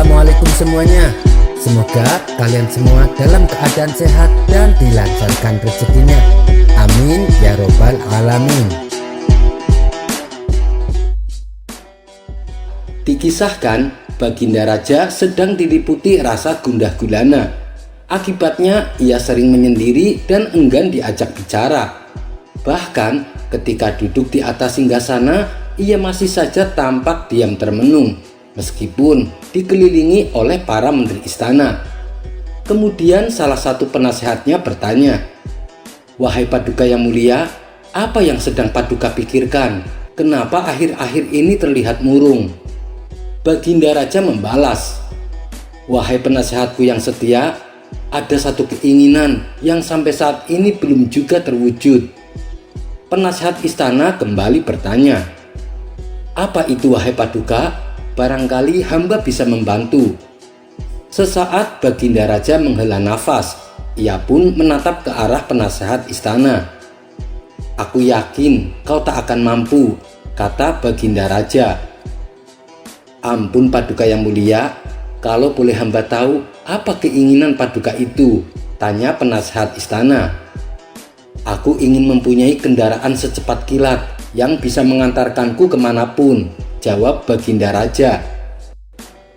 Assalamualaikum semuanya. Semoga kalian semua dalam keadaan sehat dan dilancarkan rezekinya. Amin ya robbal alamin. Dikisahkan Baginda Raja sedang diliputi rasa gundah gulana. Akibatnya ia sering menyendiri dan enggan diajak bicara. Bahkan ketika duduk di atas singgasana, ia masih saja tampak diam termenung meskipun dikelilingi oleh para menteri istana. Kemudian salah satu penasehatnya bertanya, "Wahai Paduka yang mulia, apa yang sedang Paduka pikirkan? Kenapa akhir-akhir ini terlihat murung?" Baginda Raja membalas, "Wahai penasehatku yang setia, ada satu keinginan yang sampai saat ini belum juga terwujud." Penasehat istana kembali bertanya, "Apa itu wahai Paduka? Barangkali hamba bisa membantu." Sesaat Baginda Raja menghela nafas. Ia pun menatap ke arah penasehat istana. "Aku yakin kau tak akan mampu," kata Baginda Raja. "Ampun Paduka yang mulia, kalau boleh hamba tahu apa keinginan Paduka itu?" tanya penasehat istana. "Aku ingin mempunyai kendaraan secepat kilat yang bisa mengantarkanku kemanapun," jawab Baginda Raja.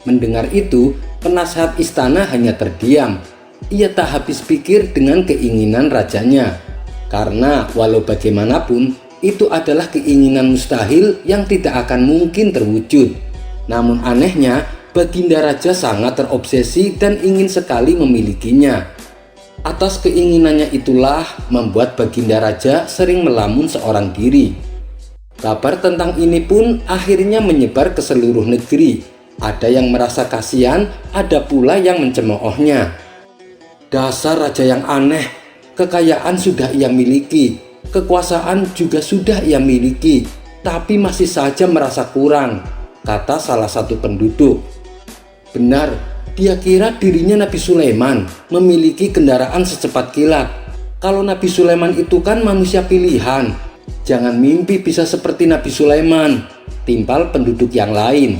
Mendengar itu, penasehat istana hanya terdiam. Ia tak habis pikir dengan keinginan rajanya, karena walau bagaimanapun itu adalah keinginan mustahil yang tidak akan mungkin terwujud. Namun anehnya, Baginda Raja sangat terobsesi dan ingin sekali memilikinya. Atas keinginannya itulah membuat Baginda Raja sering melamun seorang diri. Kabar tentang ini pun akhirnya menyebar ke seluruh negeri. Ada yang merasa kasihan, ada pula yang mencemoohnya. "Dasar raja yang aneh, kekayaan sudah ia miliki, kekuasaan juga sudah ia miliki, tapi masih saja merasa kurang," kata salah satu penduduk. "Benar, dia kira dirinya Nabi Sulaiman, memiliki kendaraan secepat kilat. Kalau Nabi Sulaiman itu kan manusia pilihan. Jangan mimpi bisa seperti Nabi Sulaiman," timpal penduduk yang lain.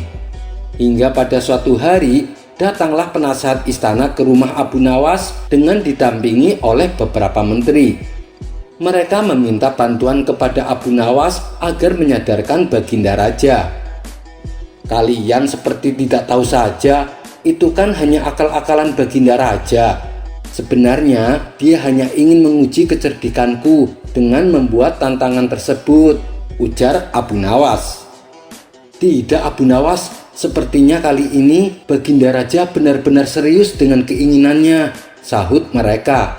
Hingga pada suatu hari, datanglah penasehat istana ke rumah Abu Nawas dengan didampingi oleh beberapa menteri. Mereka meminta bantuan kepada Abu Nawas agar menyadarkan Baginda Raja. "Kalian seperti tidak tahu saja, itu kan hanya akal-akalan Baginda Raja. Sebenarnya dia hanya ingin menguji kecerdikanku dengan membuat tantangan tersebut," ujar Abu Nawas. "Tidak Abu Nawas, sepertinya kali ini Baginda Raja benar-benar serius dengan keinginannya," sahut mereka.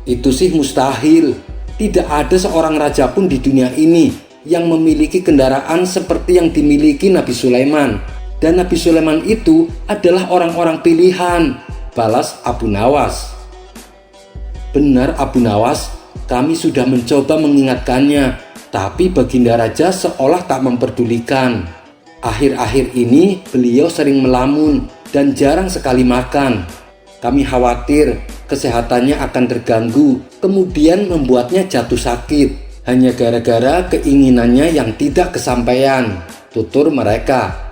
"Itu sih mustahil. Tidak ada seorang raja pun di dunia ini yang memiliki kendaraan seperti yang dimiliki Nabi Sulaiman. Dan Nabi Sulaiman itu adalah orang-orang pilihan," balas Abu Nawas. "Benar Abu Nawas, kami sudah mencoba mengingatkannya, tapi Baginda Raja seolah tak memperdulikan. Akhir-akhir ini beliau sering melamun dan jarang sekali makan. Kami khawatir kesehatannya akan terganggu, kemudian membuatnya jatuh sakit, hanya gara-gara keinginannya yang tidak kesampaian," tutur mereka.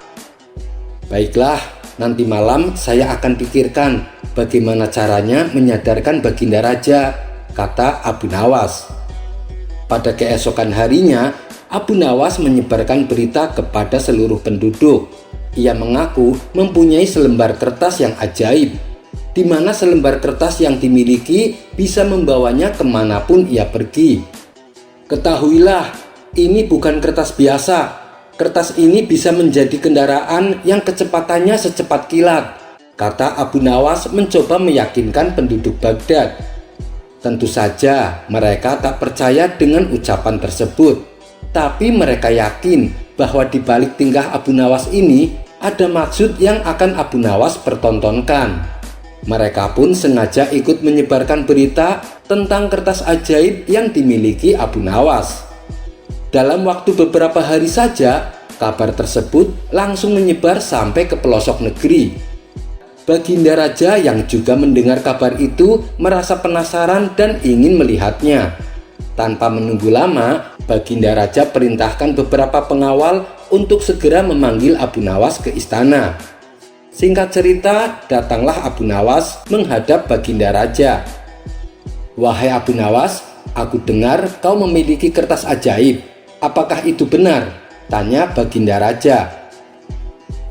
"Baiklah, nanti malam saya akan pikirkan bagaimana caranya menyadarkan Baginda Raja," kata Abu Nawas. Pada keesokan harinya, Abu Nawas menyebarkan berita kepada seluruh penduduk. Ia mengaku mempunyai selembar kertas yang ajaib, di mana selembar kertas yang dimiliki bisa membawanya kemanapun ia pergi. "Ketahuilah, ini bukan kertas biasa. Kertas ini bisa menjadi kendaraan yang kecepatannya secepat kilat," kata Abu Nawas mencoba meyakinkan penduduk Baghdad. Tentu saja mereka tak percaya dengan ucapan tersebut, tapi mereka yakin bahwa di balik tingkah Abu Nawas ini ada maksud yang akan Abu Nawas pertontonkan. Mereka pun sengaja ikut menyebarkan berita tentang kertas ajaib yang dimiliki Abu Nawas. Dalam waktu beberapa hari saja, kabar tersebut langsung menyebar sampai ke pelosok negeri. Baginda Raja yang juga mendengar kabar itu merasa penasaran dan ingin melihatnya. Tanpa menunggu lama, Baginda Raja perintahkan beberapa pengawal untuk segera memanggil Abu Nawas ke istana. Singkat cerita, datanglah Abu Nawas menghadap Baginda Raja. "Wahai Abu Nawas, aku dengar kau memiliki kertas ajaib. Apakah itu benar?" tanya Baginda Raja.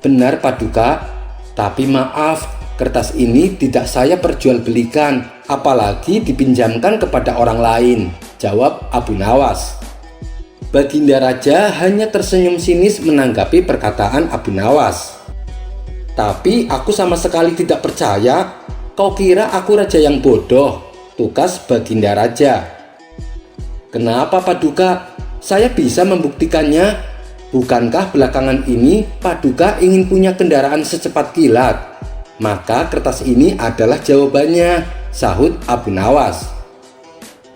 "Benar Paduka, tapi maaf, kertas ini tidak saya perjualbelikan, apalagi dipinjamkan kepada orang lain," jawab Abu Nawas. Baginda Raja hanya tersenyum sinis menanggapi perkataan Abu Nawas. "Tapi aku sama sekali tidak percaya. Kau kira aku raja yang bodoh?" tukas Baginda Raja. "Kenapa Paduka? Saya bisa membuktikannya. Bukankah belakangan ini Paduka ingin punya kendaraan secepat kilat? Maka kertas ini adalah jawabannya," sahut Abu Nawas.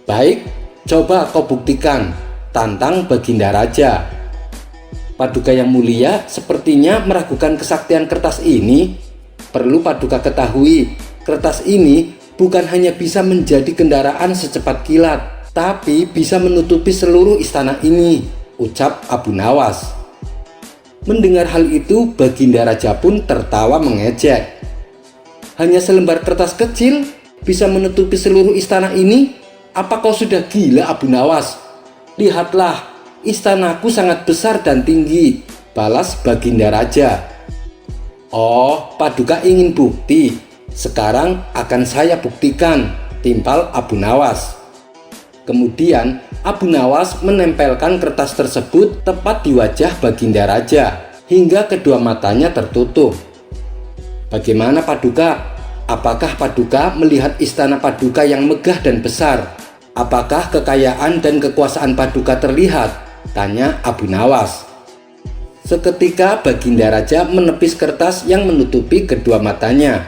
"Baik, coba kau buktikan," tantang Baginda Raja. Paduka yang mulia sepertinya meragukan kesaktian kertas ini. "Perlu Paduka ketahui, kertas ini bukan hanya bisa menjadi kendaraan secepat kilat, tapi bisa menutupi seluruh istana ini," ucap Abu Nawas. Mendengar hal itu, Baginda Raja pun tertawa mengejek. "Hanya selembar kertas kecil bisa menutupi seluruh istana ini? Apa kau sudah gila, Abu Nawas? Lihatlah, istanaku sangat besar dan tinggi," balas Baginda Raja. "Oh, Paduka ingin bukti. Sekarang akan saya buktikan," timpal Abu Nawas. Kemudian Abu Nawas menempelkan kertas tersebut tepat di wajah Baginda Raja hingga kedua matanya tertutup. "Bagaimana Paduka? Apakah Paduka melihat istana Paduka yang megah dan besar? Apakah kekayaan dan kekuasaan Paduka terlihat?" tanya Abu Nawas. Seketika Baginda Raja menepis kertas yang menutupi kedua matanya.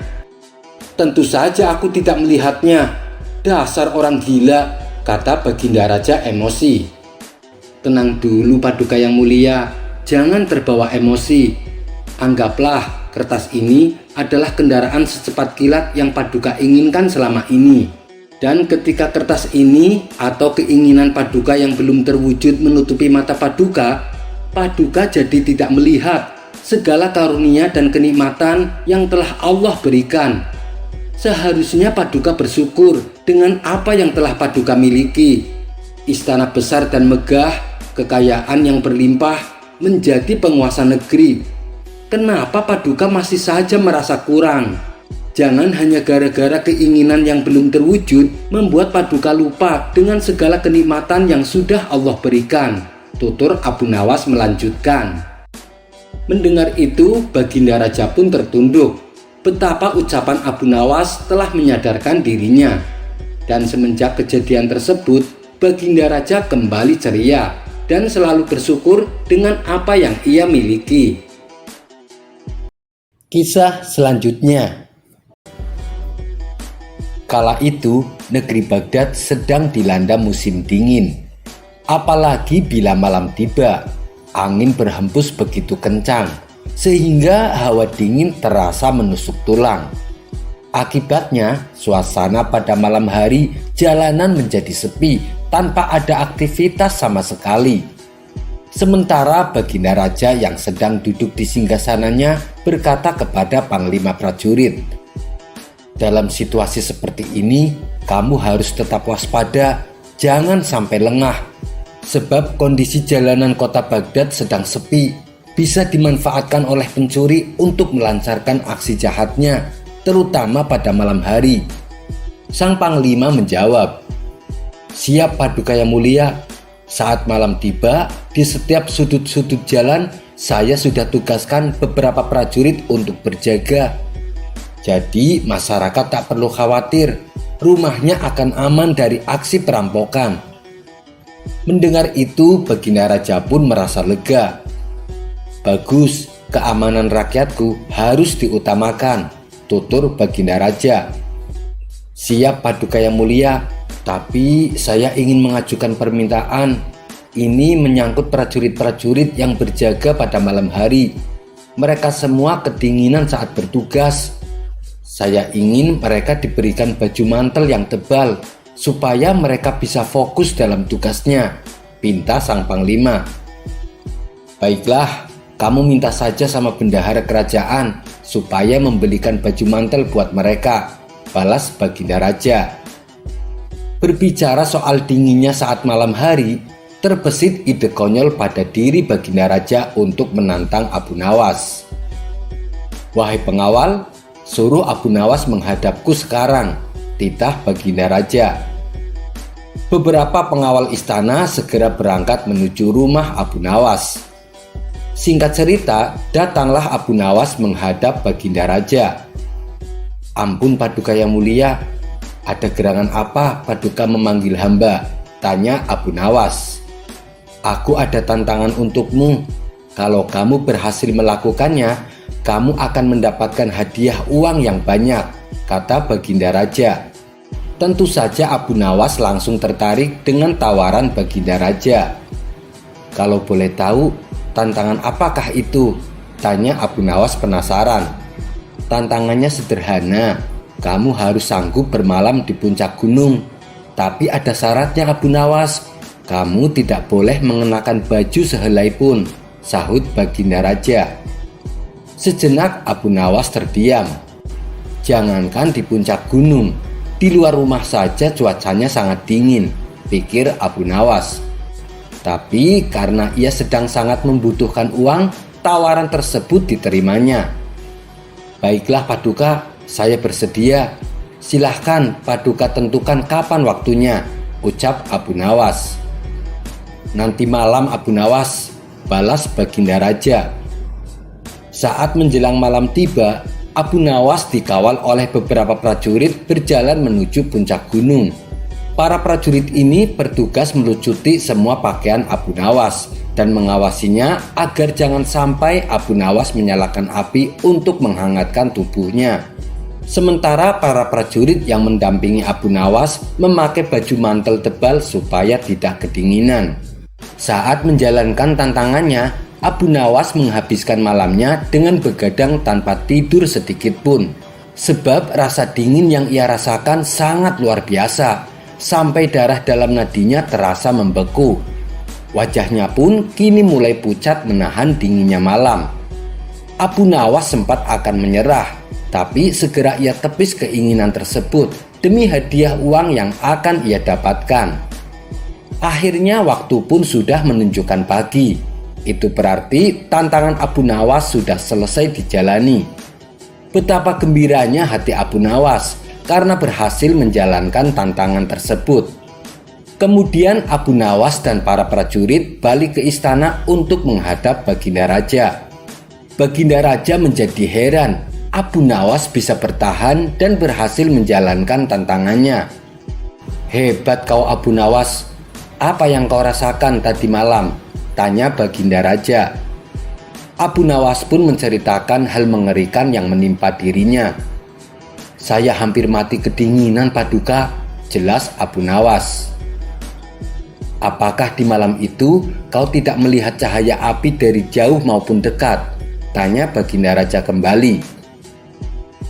"Tentu saja aku tidak melihatnya. Dasar orang gila," kata Baginda Raja emosi. "Tenang dulu Paduka yang mulia, jangan terbawa emosi. Anggaplah kertas ini adalah kendaraan secepat kilat yang Paduka inginkan selama ini. Dan ketika kertas ini atau keinginan Paduka yang belum terwujud menutupi mata Paduka, Paduka jadi tidak melihat segala karunia dan kenikmatan yang telah Allah berikan. Seharusnya Paduka bersyukur dengan apa yang telah Paduka miliki. Istana besar dan megah, kekayaan yang berlimpah, menjadi penguasa negeri. Kenapa Paduka masih saja merasa kurang? Jangan hanya gara-gara keinginan yang belum terwujud membuat Paduka lupa dengan segala kenikmatan yang sudah Allah berikan," tutur Abu Nawas melanjutkan. Mendengar itu, Baginda Raja pun tertunduk. Betapa ucapan Abu Nawas telah menyadarkan dirinya. Dan semenjak kejadian tersebut, Baginda Raja kembali ceria dan selalu bersyukur dengan apa yang ia miliki. Kisah selanjutnya. Kala itu, negeri Baghdad sedang dilanda musim dingin. Apalagi bila malam tiba, angin berhembus begitu kencang, sehingga hawa dingin terasa menusuk tulang. Akibatnya, suasana pada malam hari jalanan menjadi sepi tanpa ada aktivitas sama sekali. Sementara Baginda Raja yang sedang duduk di singgasananya berkata kepada Panglima prajurit, "Dalam situasi seperti ini, kamu harus tetap waspada, jangan sampai lengah. Sebab kondisi jalanan kota Baghdad sedang sepi, bisa dimanfaatkan oleh pencuri untuk melancarkan aksi jahatnya, terutama pada malam hari." Sang Panglima menjawab, "Siap Paduka yang mulia. Saat malam tiba, di setiap sudut-sudut jalan, saya sudah tugaskan beberapa prajurit untuk berjaga. Jadi masyarakat tak perlu khawatir, rumahnya akan aman dari aksi perampokan." Mendengar itu, Baginda Raja pun merasa lega. "Bagus, keamanan rakyatku harus diutamakan," tutur Baginda Raja. "Siap Paduka yang mulia, tapi saya ingin mengajukan permintaan. Ini menyangkut prajurit-prajurit yang berjaga pada malam hari. Mereka semua kedinginan saat bertugas. Saya ingin mereka diberikan baju mantel yang tebal supaya mereka bisa fokus dalam tugasnya," pinta sang Panglima. "Baiklah, kamu minta saja sama bendahara kerajaan supaya membelikan baju mantel buat mereka, balas Baginda Raja. Berbicara soal dinginnya saat malam hari, terbesit ide konyol pada diri Baginda Raja untuk menantang Abu Nawas. "Wahai pengawal, suruh Abu Nawas menghadapku sekarang," titah Baginda Raja. Beberapa pengawal istana segera berangkat menuju rumah Abu Nawas. Singkat cerita, datanglah Abu Nawas menghadap Baginda Raja. "Ampun Paduka yang mulia, ada gerangan apa Paduka memanggil hamba?" tanya Abu Nawas. "Aku ada tantangan untukmu. Kalau kamu berhasil melakukannya, kamu akan mendapatkan hadiah uang yang banyak," kata Baginda Raja. Tentu saja Abu Nawas langsung tertarik dengan tawaran Baginda Raja. "Kalau boleh tahu, tantangan apakah itu?" tanya Abu Nawas penasaran. "Tantangannya sederhana, kamu harus sanggup bermalam di puncak gunung. Tapi ada syaratnya Abu Nawas, kamu tidak boleh mengenakan baju sehelai pun," sahut Baginda Raja. Sejenak Abu Nawas terdiam. Jangankan di puncak gunung, di luar rumah saja cuacanya sangat dingin, pikir Abu Nawas. Tapi karena ia sedang sangat membutuhkan uang, tawaran tersebut diterimanya. "Baiklah Paduka, saya bersedia. Silahkan Paduka tentukan kapan waktunya," ucap Abu Nawas. "Nanti malam Abu Nawas," balas Baginda Raja. Saat menjelang malam tiba, Abu Nawas dikawal oleh beberapa prajurit berjalan menuju puncak gunung. Para prajurit ini bertugas melucuti semua pakaian Abu Nawas dan mengawasinya agar jangan sampai Abu Nawas menyalakan api untuk menghangatkan tubuhnya. Sementara para prajurit yang mendampingi Abu Nawas memakai baju mantel tebal supaya tidak kedinginan. Saat menjalankan tantangannya, Abu Nawas menghabiskan malamnya dengan begadang tanpa tidur sedikit pun. Sebab rasa dingin yang ia rasakan sangat luar biasa, sampai darah dalam nadinya terasa membeku. Wajahnya pun kini mulai pucat menahan dinginnya malam. Abu Nawas sempat akan menyerah, tapi segera ia tepis keinginan tersebut demi hadiah uang yang akan ia dapatkan. Akhirnya waktu pun sudah menunjukkan pagi. Itu berarti tantangan Abu Nawas sudah selesai dijalani. Betapa gembiranya hati Abu Nawas karena berhasil menjalankan tantangan tersebut. Kemudian Abu Nawas dan para prajurit balik ke istana untuk menghadap Baginda Raja. Baginda Raja menjadi heran, Abu Nawas bisa bertahan dan berhasil menjalankan tantangannya. "Hebat kau Abu Nawas, apa yang kau rasakan tadi malam?" tanya Baginda Raja. Abu Nawas pun menceritakan hal mengerikan yang menimpa dirinya. "Saya hampir mati kedinginan Paduka," jelas Abu Nawas. "Apakah di malam itu kau tidak melihat cahaya api dari jauh maupun dekat?" tanya Baginda Raja kembali.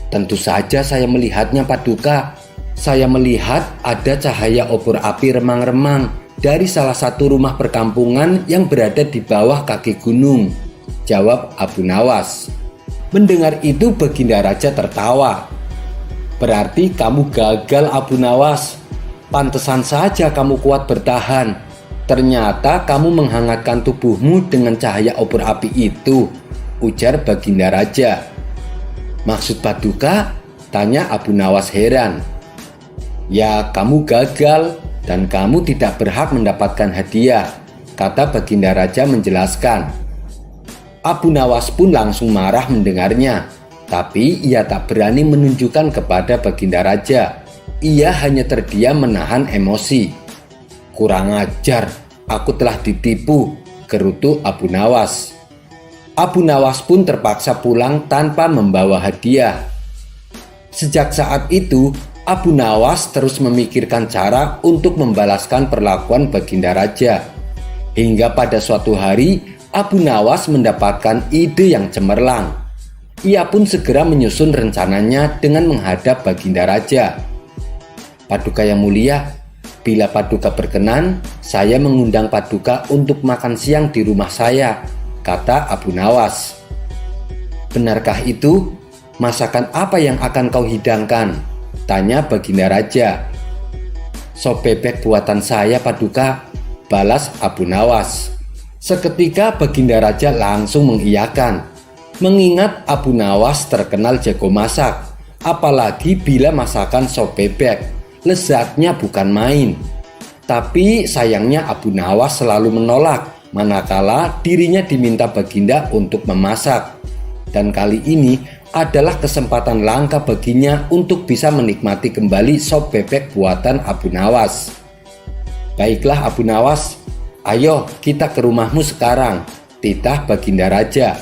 "Tentu saja saya melihatnya Paduka. Saya melihat ada cahaya obor api remang-remang dari salah satu rumah perkampungan yang berada di bawah kaki gunung," jawab Abu Nawas. Mendengar itu Baginda Raja tertawa. "Berarti kamu gagal Abu Nawas. Pantesan saja kamu kuat bertahan. Ternyata kamu menghangatkan tubuhmu dengan cahaya obor api itu," ujar Baginda Raja. "Maksud Paduka?" tanya Abu Nawas heran. "Ya, kamu gagal dan kamu tidak berhak mendapatkan hadiah," kata Baginda Raja menjelaskan. Abu Nawas pun langsung marah mendengarnya, tapi ia tak berani menunjukkan kepada Baginda Raja. Ia hanya terdiam menahan emosi. "Kurang ajar, aku telah ditipu," gerutu Abu Nawas. Abu Nawas pun terpaksa pulang tanpa membawa hadiah. Sejak saat itu, Abu Nawas terus memikirkan cara untuk membalaskan perlakuan Baginda Raja. Hingga pada suatu hari, Abu Nawas mendapatkan ide yang cemerlang. Ia pun segera menyusun rencananya dengan menghadap Baginda Raja. "Paduka yang mulia, bila Paduka berkenan, saya mengundang Paduka untuk makan siang di rumah saya," kata Abu Nawas. "Benarkah itu?" "Masakan apa yang akan kau hidangkan?" tanya Baginda Raja. "Sop bebek buatan saya, Paduka," balas Abu Nawas. Seketika Baginda Raja langsung mengiyakan, mengingat Abu Nawas terkenal jago masak, apalagi bila masakan sop bebek, lezatnya bukan main. Tapi sayangnya Abu Nawas selalu menolak manakala dirinya diminta Baginda untuk memasak. Dan kali ini adalah kesempatan langka baginya untuk bisa menikmati kembali sop bebek buatan Abu Nawas. "Baiklah Abu Nawas, ayo kita ke rumahmu sekarang," titah Baginda Raja.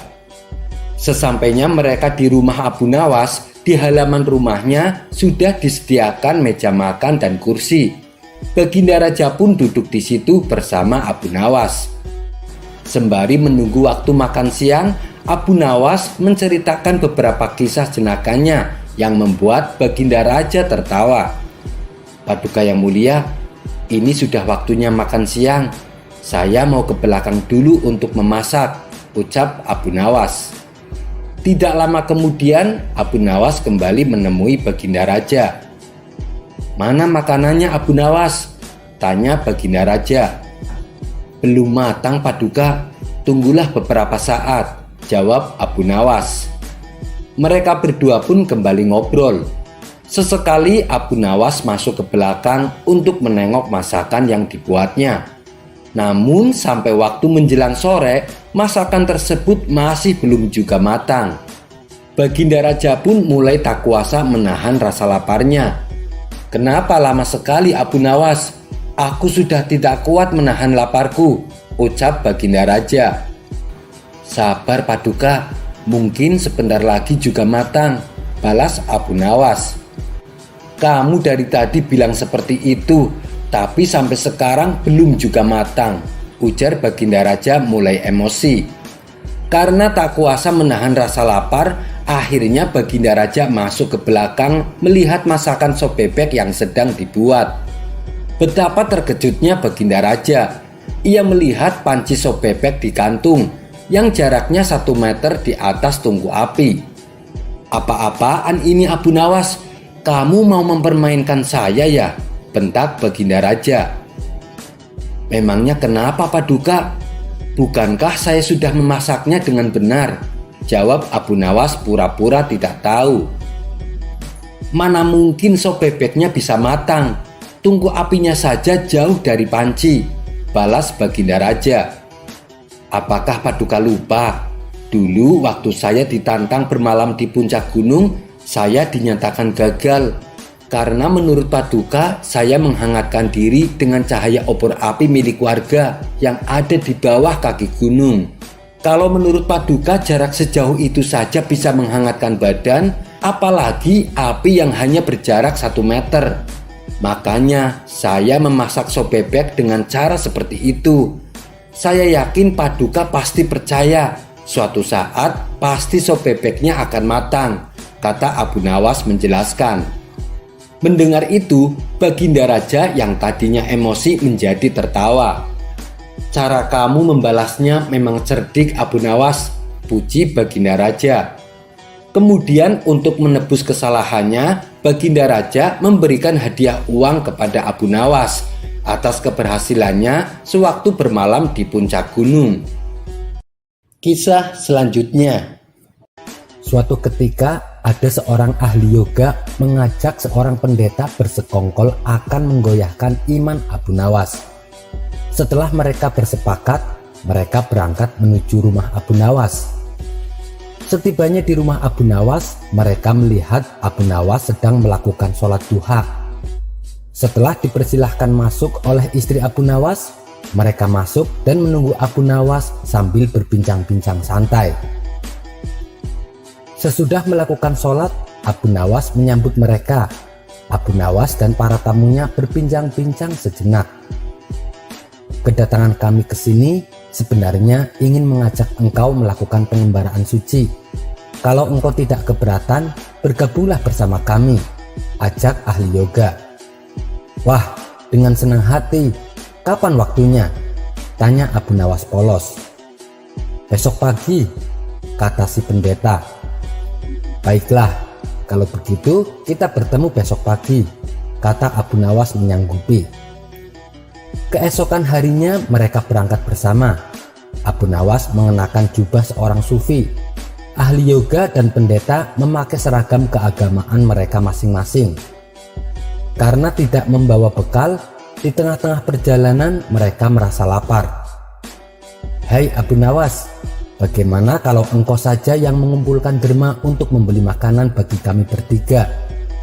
Sesampainya mereka di rumah Abu Nawas, di halaman rumahnya sudah disediakan meja makan dan kursi. Baginda Raja pun duduk di situ bersama Abu Nawas. Sembari menunggu waktu makan siang, Abu Nawas menceritakan beberapa kisah jenakanya yang membuat Baginda Raja tertawa. "Paduka yang mulia, ini sudah waktunya makan siang. Saya mau ke belakang dulu untuk memasak," ucap Abu Nawas. Tidak lama kemudian, Abu Nawas kembali menemui Baginda Raja. "Mana makanannya Abu Nawas?" tanya Baginda Raja. "Belum matang Paduka, tunggulah beberapa saat," jawab Abu Nawas. Mereka berdua pun kembali ngobrol. Sesekali Abu Nawas masuk ke belakang untuk menengok masakan yang dibuatnya. Namun sampai waktu menjelang sore, masakan tersebut masih belum juga matang. Baginda Raja pun mulai tak kuasa menahan rasa laparnya. "Kenapa lama sekali Abu Nawas? Aku sudah tidak kuat menahan laparku," ucap Baginda Raja. "Sabar Paduka, mungkin sebentar lagi juga matang," balas Abu Nawas. "Kamu dari tadi bilang seperti itu, tapi sampai sekarang belum juga matang," ujar Baginda Raja mulai emosi. Karena tak kuasa menahan rasa lapar, akhirnya Baginda Raja masuk ke belakang melihat masakan sop bebek yang sedang dibuat. Betapa terkejutnya Baginda Raja. Ia melihat panci sop bebek digantung yang jaraknya 1 meter di atas tungku api. "Apa-apaan ini Abu Nawas? Kamu mau mempermainkan saya ya?" bentak Baginda Raja. "Memangnya kenapa Paduka? Bukankah saya sudah memasaknya dengan benar?" jawab Abu Nawas pura-pura tidak tahu. "Mana mungkin sop bebeknya bisa matang? Tungku apinya saja jauh dari panci," balas Baginda Raja. "Apakah Paduka lupa? Dulu waktu saya ditantang bermalam di puncak gunung, saya dinyatakan gagal. Karena menurut Paduka, saya menghangatkan diri dengan cahaya obor api milik warga yang ada di bawah kaki gunung. Kalau menurut Paduka jarak sejauh itu saja bisa menghangatkan badan, apalagi api yang hanya berjarak 1 meter. Makanya saya memasak sop bebek dengan cara seperti itu. Saya yakin Paduka pasti percaya, suatu saat pasti sop bebeknya akan matang," kata Abu Nawas menjelaskan. Mendengar itu, Baginda Raja yang tadinya emosi menjadi tertawa. "Cara kamu membalasnya memang cerdik Abu Nawas," puji Baginda Raja. Kemudian untuk menebus kesalahannya, Baginda Raja memberikan hadiah uang kepada Abu Nawas atas keberhasilannya sewaktu bermalam di puncak gunung. Kisah selanjutnya. Suatu ketika ada seorang ahli yoga mengajak seorang pendeta bersekongkol akan menggoyahkan iman Abu Nawas. Setelah mereka bersepakat, mereka berangkat menuju rumah Abu Nawas. Setibanya di rumah Abu Nawas, mereka melihat Abu Nawas sedang melakukan sholat duha. Setelah dipersilahkan masuk oleh istri Abu Nawas, mereka masuk dan menunggu Abu Nawas sambil berbincang-bincang santai. Sesudah melakukan sholat, Abu Nawas menyambut mereka. Abu Nawas dan para tamunya berbincang-bincang sejenak. "Kedatangan kami ke sini sebenarnya ingin mengajak engkau melakukan pengembaraan suci. Kalau engkau tidak keberatan, bergabunglah bersama kami," ajak ahli yoga. "Wah, dengan senang hati. Kapan waktunya?" tanya Abu Nawas polos. "Besok pagi," kata si pendeta. "Baiklah, kalau begitu kita bertemu besok pagi," kata Abu Nawas menyanggupi. Keesokan harinya mereka berangkat bersama. Abu Nawas mengenakan jubah seorang sufi. Ahli yoga dan pendeta memakai seragam keagamaan mereka masing-masing. Karena tidak membawa bekal, di tengah-tengah perjalanan mereka merasa lapar. "Hai Abu Nawas, bagaimana kalau engkau saja yang mengumpulkan derma untuk membeli makanan bagi kami bertiga?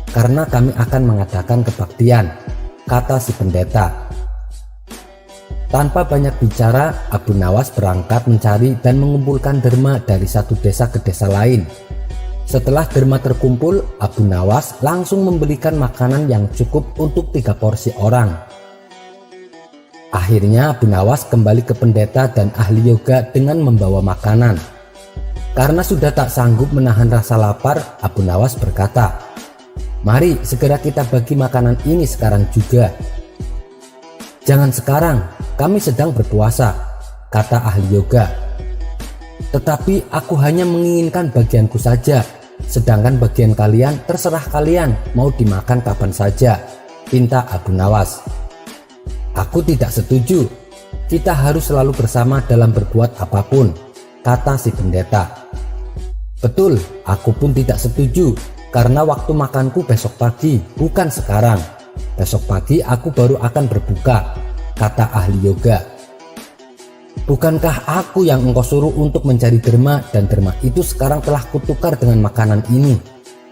Karena kami akan mengadakan kebaktian," kata si pendeta. Tanpa banyak bicara, Abu Nawas berangkat mencari dan mengumpulkan derma dari satu desa ke desa lain. Setelah derma terkumpul, Abu Nawas langsung membelikan makanan yang cukup untuk 3 porsi orang. Akhirnya Abu Nawas kembali ke pendeta dan ahli yoga dengan membawa makanan. Karena sudah tak sanggup menahan rasa lapar, Abu Nawas berkata, "Mari segera kita bagi makanan ini sekarang juga." "Jangan sekarang, kami sedang berpuasa," kata ahli yoga. "Tetapi aku hanya menginginkan bagianku saja, sedangkan bagian kalian terserah kalian mau dimakan kapan saja," pinta Abu Nawas. "Aku tidak setuju, kita harus selalu bersama dalam berbuat apapun," kata si pendeta. "Betul, aku pun tidak setuju, karena waktu makanku besok pagi, bukan sekarang. Besok pagi aku baru akan berbuka," kata ahli yoga. "Bukankah aku yang engkau suruh untuk mencari derma, dan derma itu sekarang telah kutukar dengan makanan ini?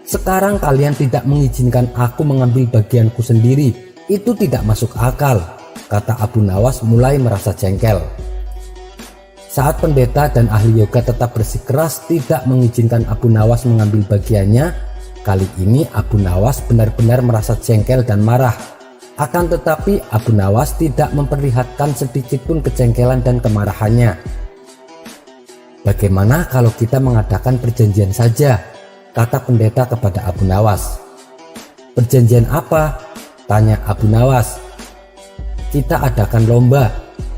Sekarang kalian tidak mengizinkan aku mengambil bagianku sendiri, itu tidak masuk akal," kata Abu Nawas mulai merasa jengkel. Saat pendeta dan ahli yoga tetap bersikeras tidak mengizinkan Abu Nawas mengambil bagiannya, kali ini Abu Nawas benar-benar merasa jengkel dan marah. Akan tetapi Abu Nawas tidak memperlihatkan sedikitpun kejengkelan dan kemarahannya. "Bagaimana kalau kita mengadakan perjanjian saja?" kata pendeta kepada Abu Nawas. "Perjanjian apa?" tanya Abu Nawas. "Kita adakan lomba.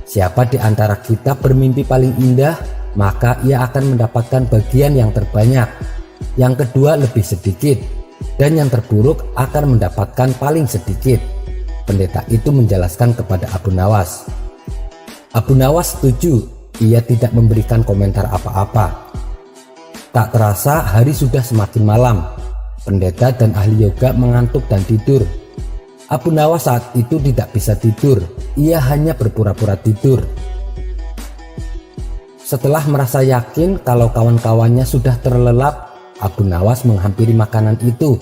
Siapa di antara kita bermimpi paling indah, maka ia akan mendapatkan bagian yang terbanyak. Yang kedua lebih sedikit, dan yang terburuk akan mendapatkan paling sedikit," pendeta itu menjelaskan kepada Abu Nawas. Abu Nawas setuju, ia tidak memberikan komentar apa-apa. Tak terasa hari sudah semakin malam. Pendeta dan ahli yoga mengantuk dan tidur. Abu Nawas saat itu tidak bisa tidur, ia hanya berpura-pura tidur. Setelah merasa yakin kalau kawan-kawannya sudah terlelap, Abu Nawas menghampiri makanan itu.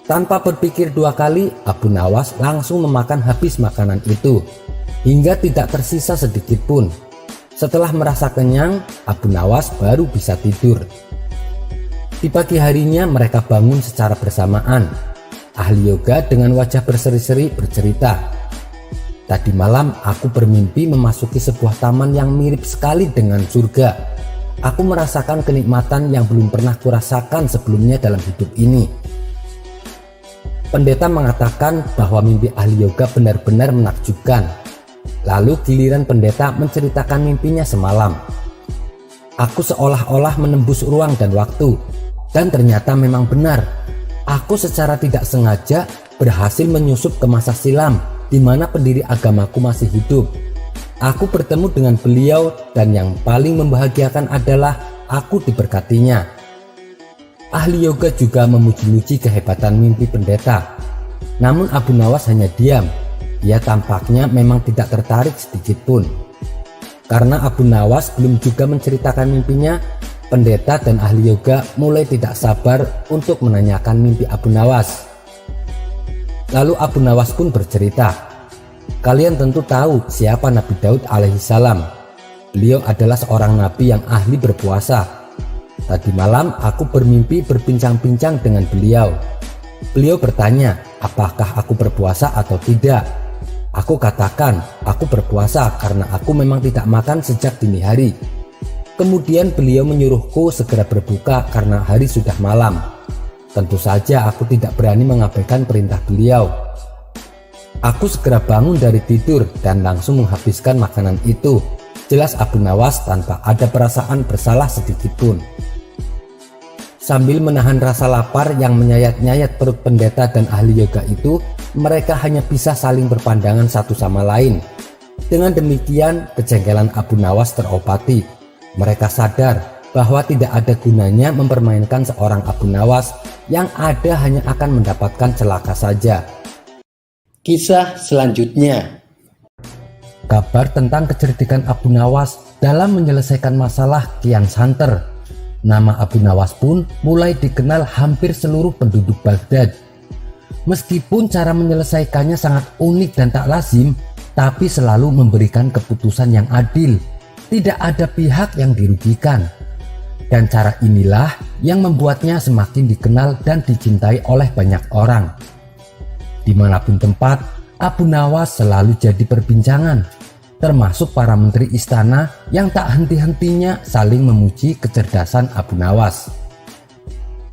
Tanpa berpikir 2 kali, Abu Nawas langsung memakan habis makanan itu, hingga tidak tersisa sedikit pun. Setelah merasa kenyang, Abu Nawas baru bisa tidur. Di pagi harinya mereka bangun secara bersamaan. Ahli yoga dengan wajah berseri-seri bercerita, "Tadi malam aku bermimpi memasuki sebuah taman yang mirip sekali dengan surga. Aku merasakan kenikmatan yang belum pernah kurasakan sebelumnya dalam hidup ini." Pendeta mengatakan bahwa mimpi ahli yoga benar-benar menakjubkan. Lalu giliran pendeta menceritakan mimpinya semalam. "Aku seolah-olah menembus ruang dan waktu, dan ternyata memang benar. Aku secara tidak sengaja berhasil menyusup ke masa silam di mana pendiri agamaku masih hidup. Aku bertemu dengan beliau dan yang paling membahagiakan adalah aku diberkatinya." Ahli yoga juga memuji-muji kehebatan mimpi pendeta. Namun Abu Nawas hanya diam. Ia tampaknya memang tidak tertarik sedikit pun. Karena Abu Nawas belum juga menceritakan mimpinya, pendeta dan ahli yoga mulai tidak sabar untuk menanyakan mimpi Abu Nawas. Lalu Abu Nawas pun bercerita, "Kalian tentu tahu siapa Nabi Daud alaihissalam. Beliau adalah seorang nabi yang ahli berpuasa. Tadi malam aku bermimpi berbincang-bincang dengan beliau. Beliau bertanya, apakah aku berpuasa atau tidak. Aku katakan, aku berpuasa karena aku memang tidak makan sejak dini hari. Kemudian beliau menyuruhku segera berbuka karena hari sudah malam. Tentu saja aku tidak berani mengabaikan perintah beliau. Aku segera bangun dari tidur dan langsung menghabiskan makanan itu," jelas Abu Nawas tanpa ada perasaan bersalah sedikit pun. Sambil menahan rasa lapar yang menyayat-nyayat perut pendeta dan ahli yoga itu, mereka hanya bisa saling berpandangan satu sama lain. Dengan demikian, kejengkelan Abu Nawas terobati. Mereka sadar bahwa tidak ada gunanya mempermainkan seorang Abu Nawas, yang ada hanya akan mendapatkan celaka saja. Kisah selanjutnya. Kabar tentang kecerdikan Abu Nawas dalam menyelesaikan masalah kian santer. Nama Abu Nawas pun mulai dikenal hampir seluruh penduduk Baghdad. Meskipun cara menyelesaikannya sangat unik dan tak lazim, tapi selalu memberikan keputusan yang adil. Tidak ada pihak yang dirugikan. Dan cara inilah yang membuatnya semakin dikenal dan dicintai oleh banyak orang. Dimanapun tempat, Abu Nawas selalu jadi perbincangan, termasuk para menteri istana yang tak henti-hentinya saling memuji kecerdasan Abu Nawas.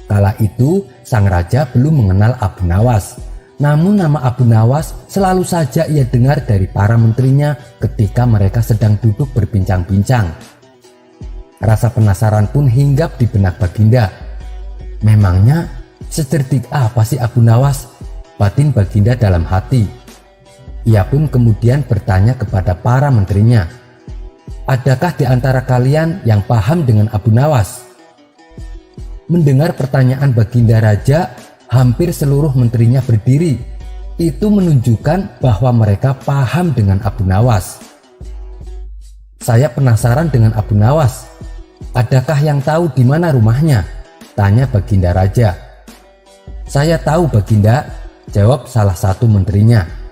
Kala itu, sang raja belum mengenal Abu Nawas. Namun nama Abu Nawas selalu saja ia dengar dari para menterinya ketika mereka sedang duduk berbincang-bincang. Rasa penasaran pun hinggap di benak Baginda. Memangnya secerdik apa sih Abu Nawas? Batin Baginda dalam hati. Ia pun kemudian bertanya kepada para menterinya, adakah di antara kalian yang paham dengan Abu Nawas? Mendengar pertanyaan Baginda Raja, hampir seluruh menterinya berdiri. Itu menunjukkan bahwa mereka paham dengan Abu Nawas. Saya penasaran dengan Abu Nawas. Adakah yang tahu di mana rumahnya? Tanya Baginda Raja. Saya tahu Baginda, jawab salah satu menterinya.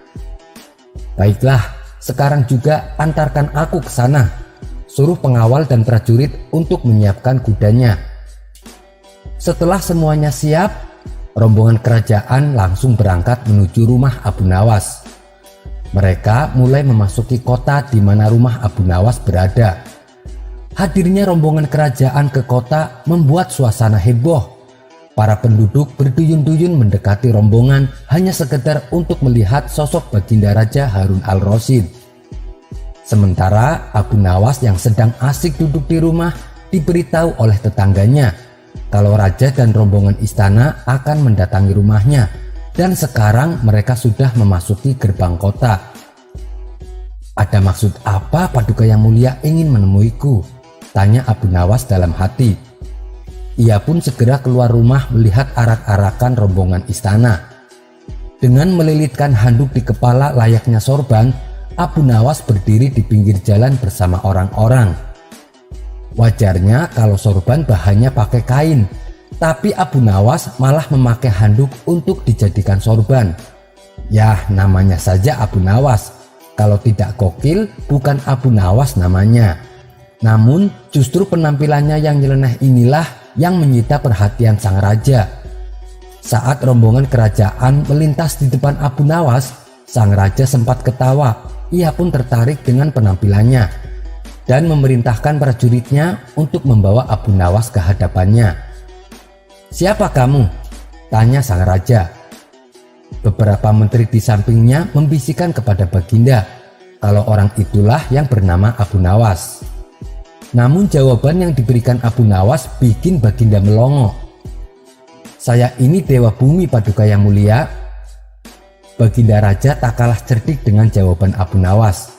Baiklah, sekarang juga antarkan aku ke sana. Suruh pengawal dan prajurit untuk menyiapkan kudanya. Setelah semuanya siap, rombongan kerajaan langsung berangkat menuju rumah Abu Nawas. Mereka mulai memasuki kota di mana rumah Abu Nawas berada. Hadirnya rombongan kerajaan ke kota membuat suasana heboh. Para penduduk berduyun-duyun mendekati rombongan hanya sekedar untuk melihat sosok Baginda Raja Harun al-Rasyid. Sementara Abu Nawas yang sedang asik duduk di rumah diberitahu oleh tetangganya kalau raja dan rombongan istana akan mendatangi rumahnya, dan sekarang mereka sudah memasuki gerbang kota. Ada maksud apa Paduka Yang Mulia ingin menemuiku? Tanya Abu Nawas dalam hati. Ia pun segera keluar rumah melihat arak-arakan rombongan istana. Dengan melilitkan handuk di kepala layaknya sorban, Abu Nawas berdiri di pinggir jalan bersama orang-orang. Wajarnya kalau sorban bahannya pakai kain, tapi Abu Nawas malah memakai handuk untuk dijadikan sorban. Yah, namanya saja Abu Nawas. Kalau tidak gokil, bukan Abu Nawas namanya. Namun justru penampilannya yang nyeleneh inilah yang menyita perhatian sang raja. Saat rombongan kerajaan melintas di depan Abu Nawas, sang raja sempat ketawa. Ia pun tertarik dengan penampilannya dan memerintahkan prajuritnya untuk membawa Abu Nawas ke hadapannya. Siapa kamu? Tanya sang raja. Beberapa menteri di sampingnya membisikkan kepada Baginda kalau orang itulah yang bernama Abu Nawas. Namun jawaban yang diberikan Abu Nawas bikin Baginda melongo. Saya ini Dewa Bumi Paduka Yang Mulia. Baginda Raja tak kalah cerdik dengan jawaban Abu Nawas.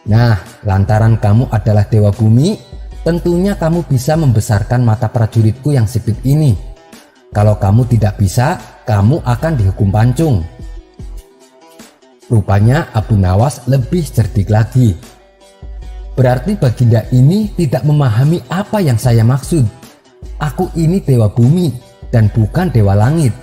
Nah, lantaran kamu adalah Dewa Bumi, tentunya kamu bisa membesarkan mata prajuritku yang sipit ini. Kalau kamu tidak bisa, kamu akan dihukum pancung. Rupanya Abu Nawas lebih cerdik lagi. Berarti Baginda ini tidak memahami apa yang saya maksud. Aku ini Dewa Bumi dan bukan Dewa Langit.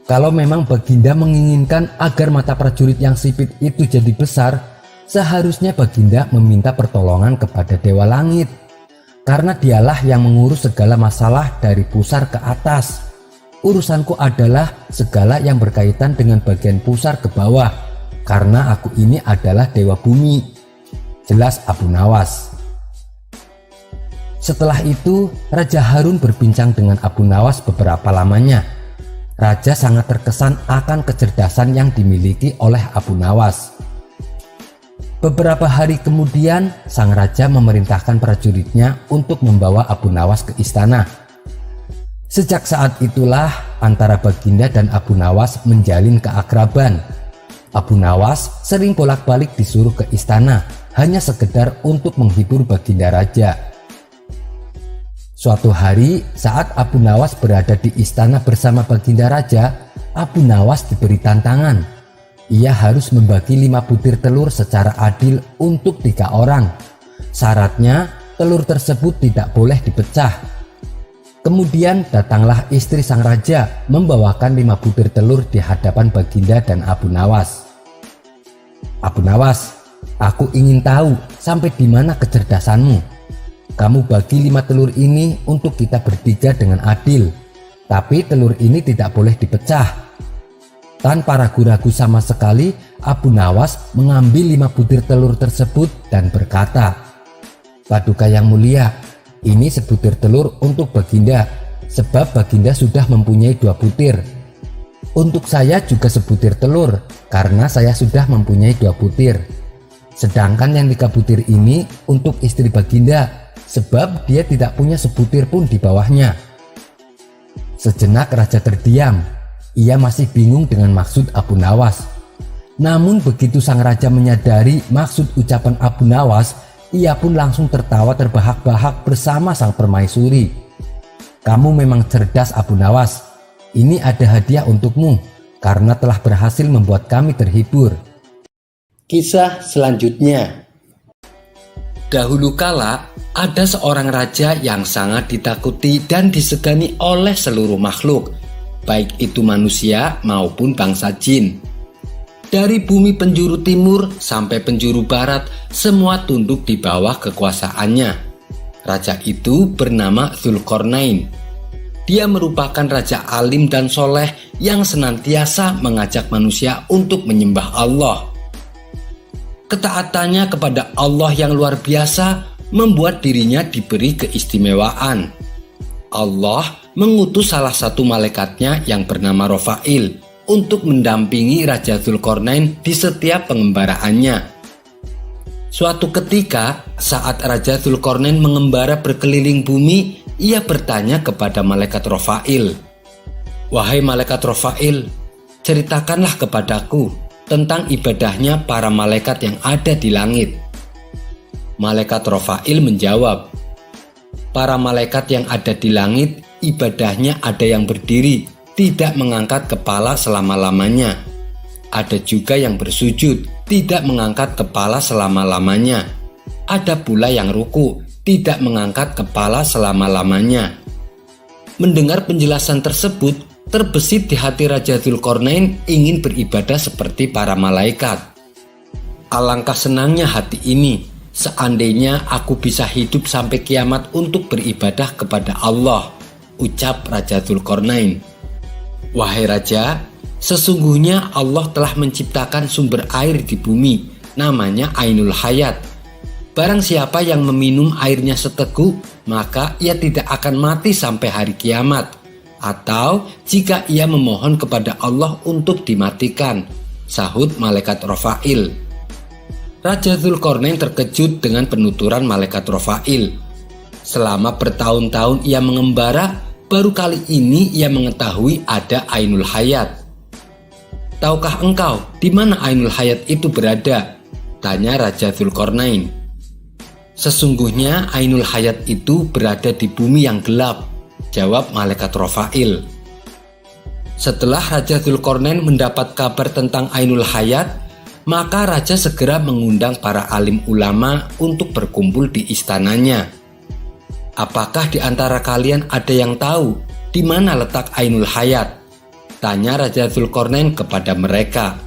Kalau memang Baginda menginginkan agar mata prajurit yang sipit itu jadi besar, seharusnya Baginda meminta pertolongan kepada Dewa Langit. Karena dialah yang mengurus segala masalah dari pusar ke atas. Urusanku adalah segala yang berkaitan dengan bagian pusar ke bawah, karena aku ini adalah Dewa Bumi. Jelas Abu Nawas. Setelah itu, Raja Harun berbincang dengan Abu Nawas beberapa lamanya. Raja sangat terkesan akan kecerdasan yang dimiliki oleh Abu Nawas. Beberapa hari kemudian, sang raja memerintahkan prajuritnya untuk membawa Abu Nawas ke istana. Sejak saat itulah antara Baginda dan Abu Nawas menjalin keakraban. Abu Nawas sering bolak-balik disuruh ke istana hanya sekedar untuk menghibur Baginda Raja. Suatu hari saat Abu Nawas berada di istana bersama Baginda Raja, Abu Nawas diberi tantangan. Ia harus membagi 5 butir telur secara adil untuk 3 orang. Syaratnya telur tersebut tidak boleh dipecah. Kemudian datanglah istri sang raja membawakan 5 butir telur di hadapan Baginda dan Abu Nawas. Abu Nawas, aku ingin tahu sampai di mana kecerdasanmu. Kamu bagi 5 telur ini untuk kita bertiga dengan adil, tapi telur ini tidak boleh dipecah. Tanpa ragu-ragu sama sekali, Abu Nawas mengambil 5 butir telur tersebut dan berkata, "Paduka yang mulia, ini sebutir telur untuk Baginda, sebab Baginda sudah mempunyai 2 butir. Untuk saya juga sebutir telur, karena saya sudah mempunyai 2 butir. Sedangkan yang 3 butir ini untuk istri Baginda, sebab dia tidak punya sebutir pun di bawahnya." Sejenak raja terdiam. Ia masih bingung dengan maksud Abu Nawas. Namun begitu sang raja menyadari maksud ucapan Abu Nawas, ia pun langsung tertawa terbahak-bahak bersama sang permaisuri. "Kamu memang cerdas, Abu Nawas. Ini ada hadiah untukmu karena telah berhasil membuat kami terhibur." Kisah selanjutnya. Dahulu kala ada seorang raja yang sangat ditakuti dan disegani oleh seluruh makhluk, baik itu manusia maupun bangsa jin. Dari bumi penjuru timur sampai penjuru barat, semua tunduk di bawah kekuasaannya. Raja itu bernama Dzulqarnain. Dia merupakan raja alim dan soleh yang senantiasa mengajak manusia untuk menyembah Allah. Ketaatannya kepada Allah yang luar biasa membuat dirinya diberi keistimewaan. Allah mengutus salah satu malaikatnya yang bernama Rofail untuk mendampingi Raja Dzulqarnain di setiap pengembaraannya. Suatu ketika saat Raja Dzulqarnain mengembara berkeliling bumi, ia bertanya kepada malaikat Rofail, "Wahai malaikat Rofail, ceritakanlah kepadaku tentang ibadahnya para malaikat yang ada di langit." Malaikat Rofail menjawab, "Para malaikat yang ada di langit, ibadahnya ada yang berdiri, tidak mengangkat kepala selama-lamanya. Ada juga yang bersujud, tidak mengangkat kepala selama-lamanya. Ada pula yang ruku, tidak mengangkat kepala selama-lamanya." Mendengar penjelasan tersebut, terbesit di hati Raja Dzulqarnain ingin beribadah seperti para malaikat. "Alangkah senangnya hati ini, seandainya aku bisa hidup sampai kiamat untuk beribadah kepada Allah," ucap Raja Dzulqarnain. "Wahai Raja, sesungguhnya Allah telah menciptakan sumber air di bumi, namanya Ainul Hayat. Barang siapa yang meminum airnya seteguk, maka ia tidak akan mati sampai hari kiamat. Atau jika ia memohon kepada Allah untuk dimatikan," sahut malaikat Rofail. Raja Dzulqarnain terkejut dengan penuturan malaikat Rofail. Selama bertahun-tahun ia mengembara, baru kali ini ia mengetahui ada Ainul Hayat. "Tahukah engkau di mana Ainul Hayat itu berada?" tanya Raja Dzulqarnain. "Sesungguhnya Ainul Hayat itu berada di bumi yang gelap," jawab malaikat Rofail. Setelah Raja Dzulqarnain mendapat kabar tentang Ainul Hayat, maka Raja segera mengundang para alim ulama untuk berkumpul di istananya. "Apakah di antara kalian ada yang tahu di mana letak Ainul Hayat?" tanya Raja Dzulqarnain kepada mereka.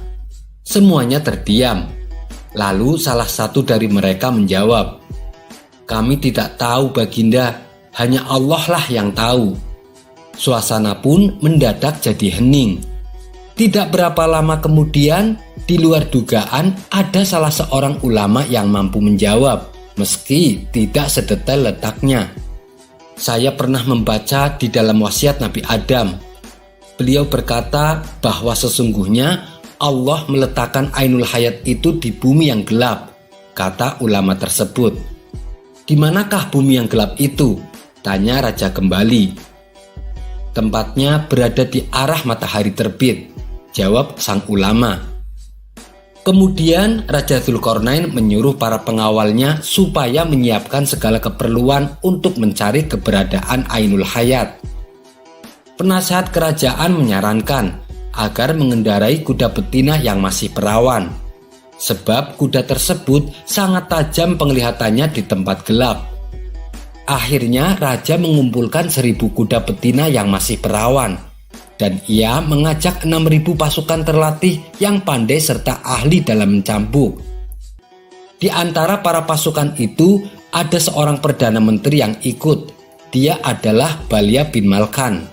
Semuanya terdiam. Lalu salah satu dari mereka menjawab, "Kami tidak tahu Baginda, hanya Allah lah yang tahu." Suasana pun mendadak jadi hening. Tidak berapa lama kemudian, di luar dugaan ada salah seorang ulama yang mampu menjawab, meski tidak sedetail letaknya. "Saya pernah membaca di dalam wasiat Nabi Adam. Beliau berkata bahwa sesungguhnya Allah meletakkan Ainul Hayat itu di bumi yang gelap," kata ulama tersebut. "Di manakah bumi yang gelap itu?" tanya raja kembali. Tempatnya berada di arah matahari terbit, jawab sang ulama. Kemudian Raja Dzulqarnain menyuruh para pengawalnya supaya menyiapkan segala keperluan untuk mencari keberadaan Ainul Hayat. Penasehat kerajaan menyarankan agar mengendarai kuda betina yang masih perawan, sebab kuda tersebut sangat tajam penglihatannya di tempat gelap. Akhirnya raja mengumpulkan 1.000 kuda betina yang masih perawan, dan ia mengajak 6.000 pasukan terlatih yang pandai serta ahli dalam mencambuk. Di antara para pasukan itu ada seorang perdana menteri yang ikut. Dia adalah Balya bin Malkan.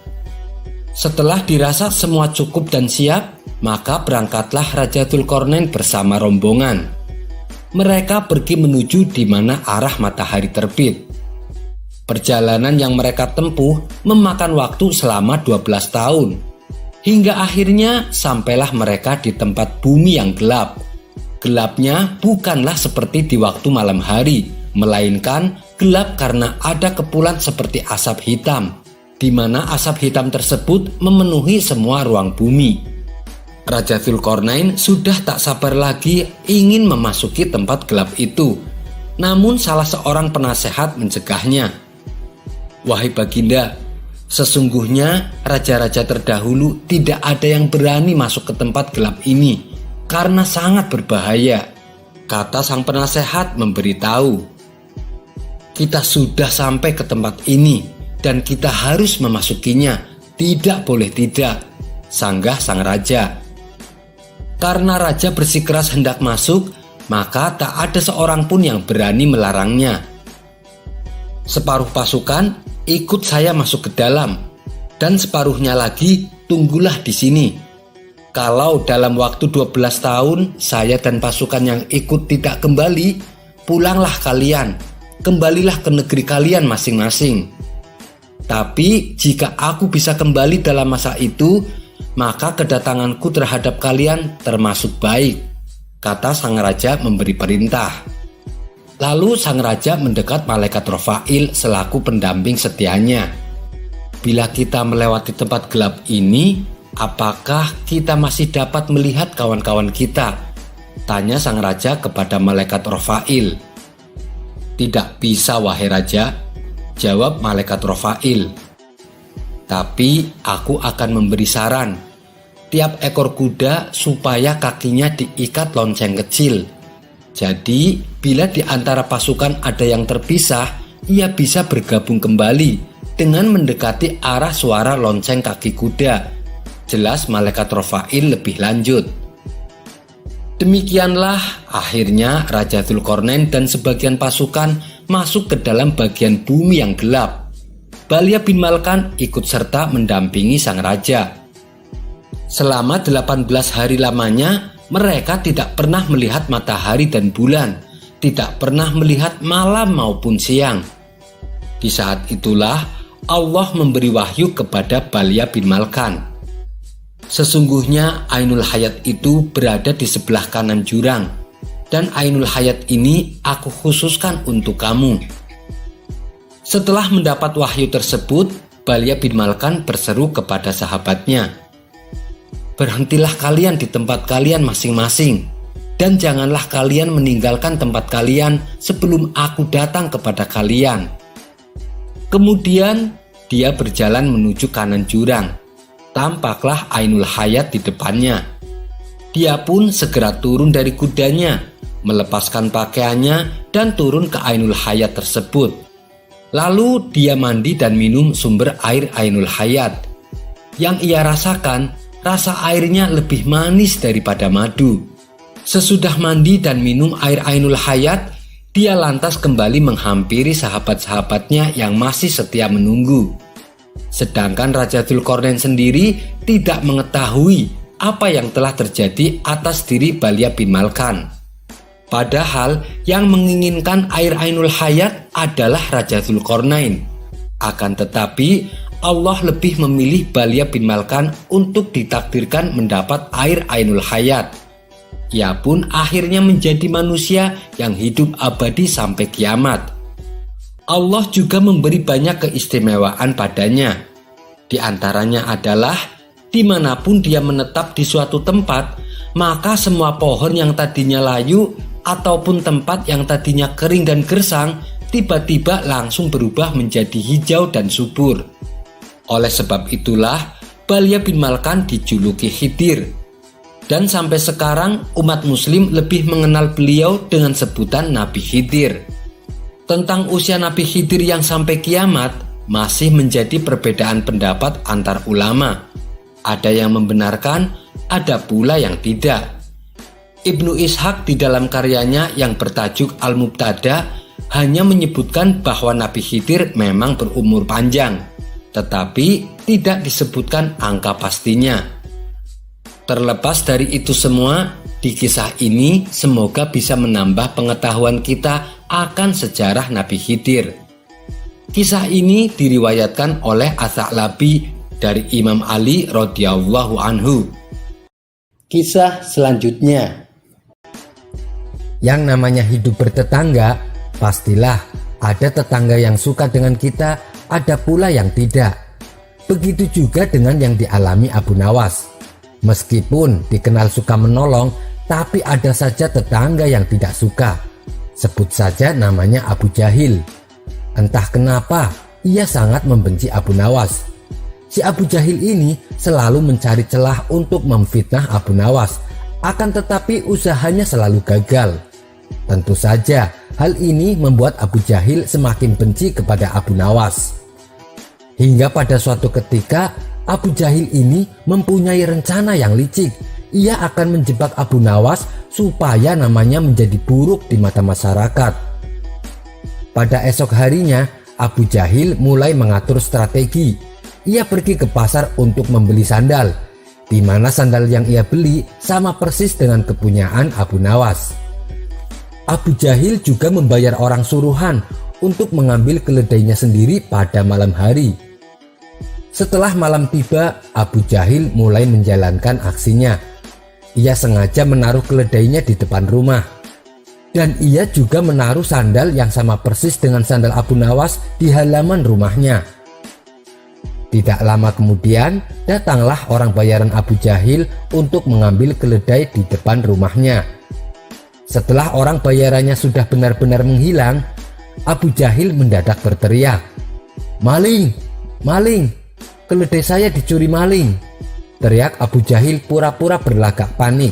Setelah dirasa semua cukup dan siap, maka berangkatlah Raja Dzulqarnain bersama rombongan. Mereka pergi menuju di mana arah matahari terbit. Perjalanan yang mereka tempuh memakan waktu selama 12 tahun. Hingga akhirnya sampailah mereka di tempat bumi yang gelap. Gelapnya bukanlah seperti di waktu malam hari, melainkan gelap karena ada kepulan seperti asap hitam, di mana asap hitam tersebut memenuhi semua ruang bumi. Raja Dzulqarnain sudah tak sabar lagi ingin memasuki tempat gelap itu. Namun salah seorang penasehat mencegahnya. Wahai Baginda, sesungguhnya raja-raja terdahulu tidak ada yang berani masuk ke tempat gelap ini karena sangat berbahaya, kata sang penasehat memberitahu. Kita sudah sampai ke tempat ini dan kita harus memasukinya, tidak boleh tidak, sanggah sang raja. Karena raja bersikeras hendak masuk, maka tak ada seorang pun yang berani melarangnya. Separuh pasukan ikut saya masuk ke dalam, dan separuhnya lagi tunggulah di sini. Kalau dalam waktu 12 tahun saya dan pasukan yang ikut tidak kembali, pulanglah kalian, kembalilah ke negeri kalian masing-masing. Tapi jika aku bisa kembali dalam masa itu, maka kedatanganku terhadap kalian termasuk baik, kata sang raja memberi perintah. Lalu sang raja mendekat malaikat Rofail selaku pendamping setianya. Bila kita melewati tempat gelap ini, apakah kita masih dapat melihat kawan-kawan kita? Tanya sang raja kepada malaikat Rofail. Tidak bisa wahai raja, jawab malaikat Rofail. Tapi aku akan memberi saran. Tiap ekor kuda supaya kakinya diikat lonceng kecil. Jadi bila di antara pasukan ada yang terpisah, ia bisa bergabung kembali dengan mendekati arah suara lonceng kaki kuda. Jelas malaikat Rofail lebih lanjut. Demikianlah akhirnya Raja Dzulqarnain dan sebagian pasukan masuk ke dalam bagian bumi yang gelap. Balya bin Malkan ikut serta mendampingi sang raja. Selama 18 hari lamanya, mereka tidak pernah melihat matahari dan bulan, tidak pernah melihat malam maupun siang. Di saat itulah Allah memberi wahyu kepada Balya bin Malkan. Sesungguhnya Ainul Hayat itu berada di sebelah kanan jurang, dan Ainul Hayat ini aku khususkan untuk kamu. Setelah mendapat wahyu tersebut, Balya bin Malkan berseru kepada sahabatnya, berhentilah kalian di tempat kalian masing-masing, dan janganlah kalian meninggalkan tempat kalian sebelum aku datang kepada kalian. Kemudian dia berjalan menuju kanan jurang. Tampaklah Ainul Hayat di depannya. Dia pun segera turun dari kudanya, melepaskan pakaiannya dan turun ke Ainul Hayat tersebut. Lalu dia mandi dan minum sumber air Ainul Hayat. Yang ia rasakan, rasa airnya lebih manis daripada madu. Sesudah mandi dan minum air Ainul Hayat, dia lantas kembali menghampiri sahabat-sahabatnya yang masih setia menunggu. Sedangkan Raja Dzulqarnain sendiri tidak mengetahui apa yang telah terjadi atas diri Balya bin Malkan. Padahal yang menginginkan air Ainul Hayat adalah Raja Dzulqarnain. Akan tetapi Allah lebih memilih Balya bin Malkan untuk ditakdirkan mendapat air Ainul Hayat. Ia pun akhirnya menjadi manusia yang hidup abadi sampai kiamat. Allah juga memberi banyak keistimewaan padanya. Di antaranya adalah dimanapun dia menetap di suatu tempat, maka semua pohon yang tadinya layu ataupun tempat yang tadinya kering dan gersang tiba-tiba langsung berubah menjadi hijau dan subur. Oleh sebab itulah Balya bin Malkan dijuluki Khidir. Dan sampai sekarang umat muslim lebih mengenal beliau dengan sebutan Nabi Khidir. Tentang usia Nabi Khidir yang sampai kiamat masih menjadi perbedaan pendapat antar ulama. Ada yang membenarkan, ada pula yang tidak. Ibnu Ishaq di dalam karyanya yang bertajuk Al-Mubtada hanya menyebutkan bahwa Nabi Khidir memang berumur panjang, tetapi tidak disebutkan angka pastinya. Terlepas dari itu semua, di kisah ini semoga bisa menambah pengetahuan kita akan sejarah Nabi Khidir. Kisah ini diriwayatkan oleh As-Sa'labi dari Imam Ali radhiyallahu anhu. Kisah selanjutnya. Yang namanya hidup bertetangga, pastilah ada tetangga yang suka dengan kita, ada pula yang tidak. Begitu juga dengan yang dialami Abu Nawas. Meskipun dikenal suka menolong, tapi ada saja tetangga yang tidak suka. Sebut saja namanya Abu Jahil. Entah kenapa, ia sangat membenci Abu Nawas. Si Abu Jahil ini selalu mencari celah untuk memfitnah Abu Nawas, akan tetapi usahanya selalu gagal. Tentu saja, hal ini membuat Abu Jahil semakin benci kepada Abu Nawas. Hingga pada suatu ketika, Abu Jahil ini mempunyai rencana yang licik. Ia akan menjebak Abu Nawas supaya namanya menjadi buruk di mata masyarakat. Pada esok harinya, Abu Jahil mulai mengatur strategi. Ia pergi ke pasar untuk membeli sandal, di mana sandal yang ia beli sama persis dengan kepunyaan Abu Nawas. Abu Jahil juga membayar orang suruhan untuk mengambil keledainya sendiri pada malam hari. Setelah malam tiba, Abu Jahil mulai menjalankan aksinya. Ia sengaja menaruh keledainya di depan rumah. Dan ia juga menaruh sandal yang sama persis dengan sandal Abu Nawas di halaman rumahnya. Tidak lama kemudian, datanglah orang bayaran Abu Jahil untuk mengambil keledai di depan rumahnya. Setelah orang bayarannya sudah benar-benar menghilang, Abu Jahil mendadak berteriak, "Maling! Maling! Keledai saya dicuri maling!" Teriak Abu Jahil pura-pura berlagak panik.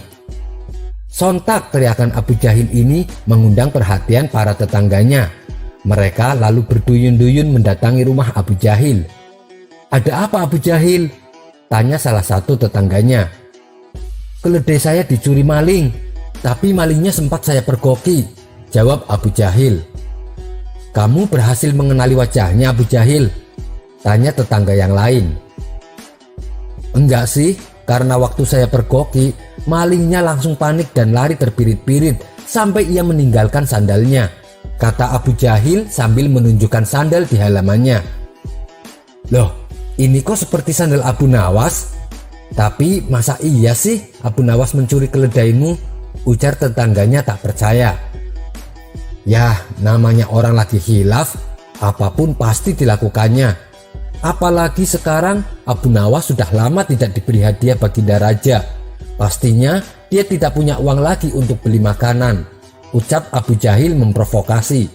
Sontak teriakan Abu Jahil ini mengundang perhatian para tetangganya. Mereka lalu berduyun-duyun mendatangi rumah Abu Jahil. "Ada apa Abu Jahil?" tanya salah satu tetangganya. "Keledai saya dicuri maling, tapi malingnya sempat saya pergoki," jawab Abu Jahil. "Kamu berhasil mengenali wajahnya Abu Jahil?" tanya tetangga yang lain. "Enggak sih, karena waktu saya pergoki, malingnya langsung panik dan lari terpirit-pirit sampai ia meninggalkan sandalnya," kata Abu Jahil sambil menunjukkan sandal di halamannya. "Loh, ini kok seperti sandal Abu Nawas? Tapi masa iya sih Abu Nawas mencuri keledaimu?" ujar tetangganya tak percaya. "Yah, namanya orang lagi khilaf, apapun pasti dilakukannya. Apalagi sekarang Abu Nawas sudah lama tidak diberi hadiah baginda raja. Pastinya dia tidak punya uang lagi untuk beli makanan," ucap Abu Jahil memprovokasi.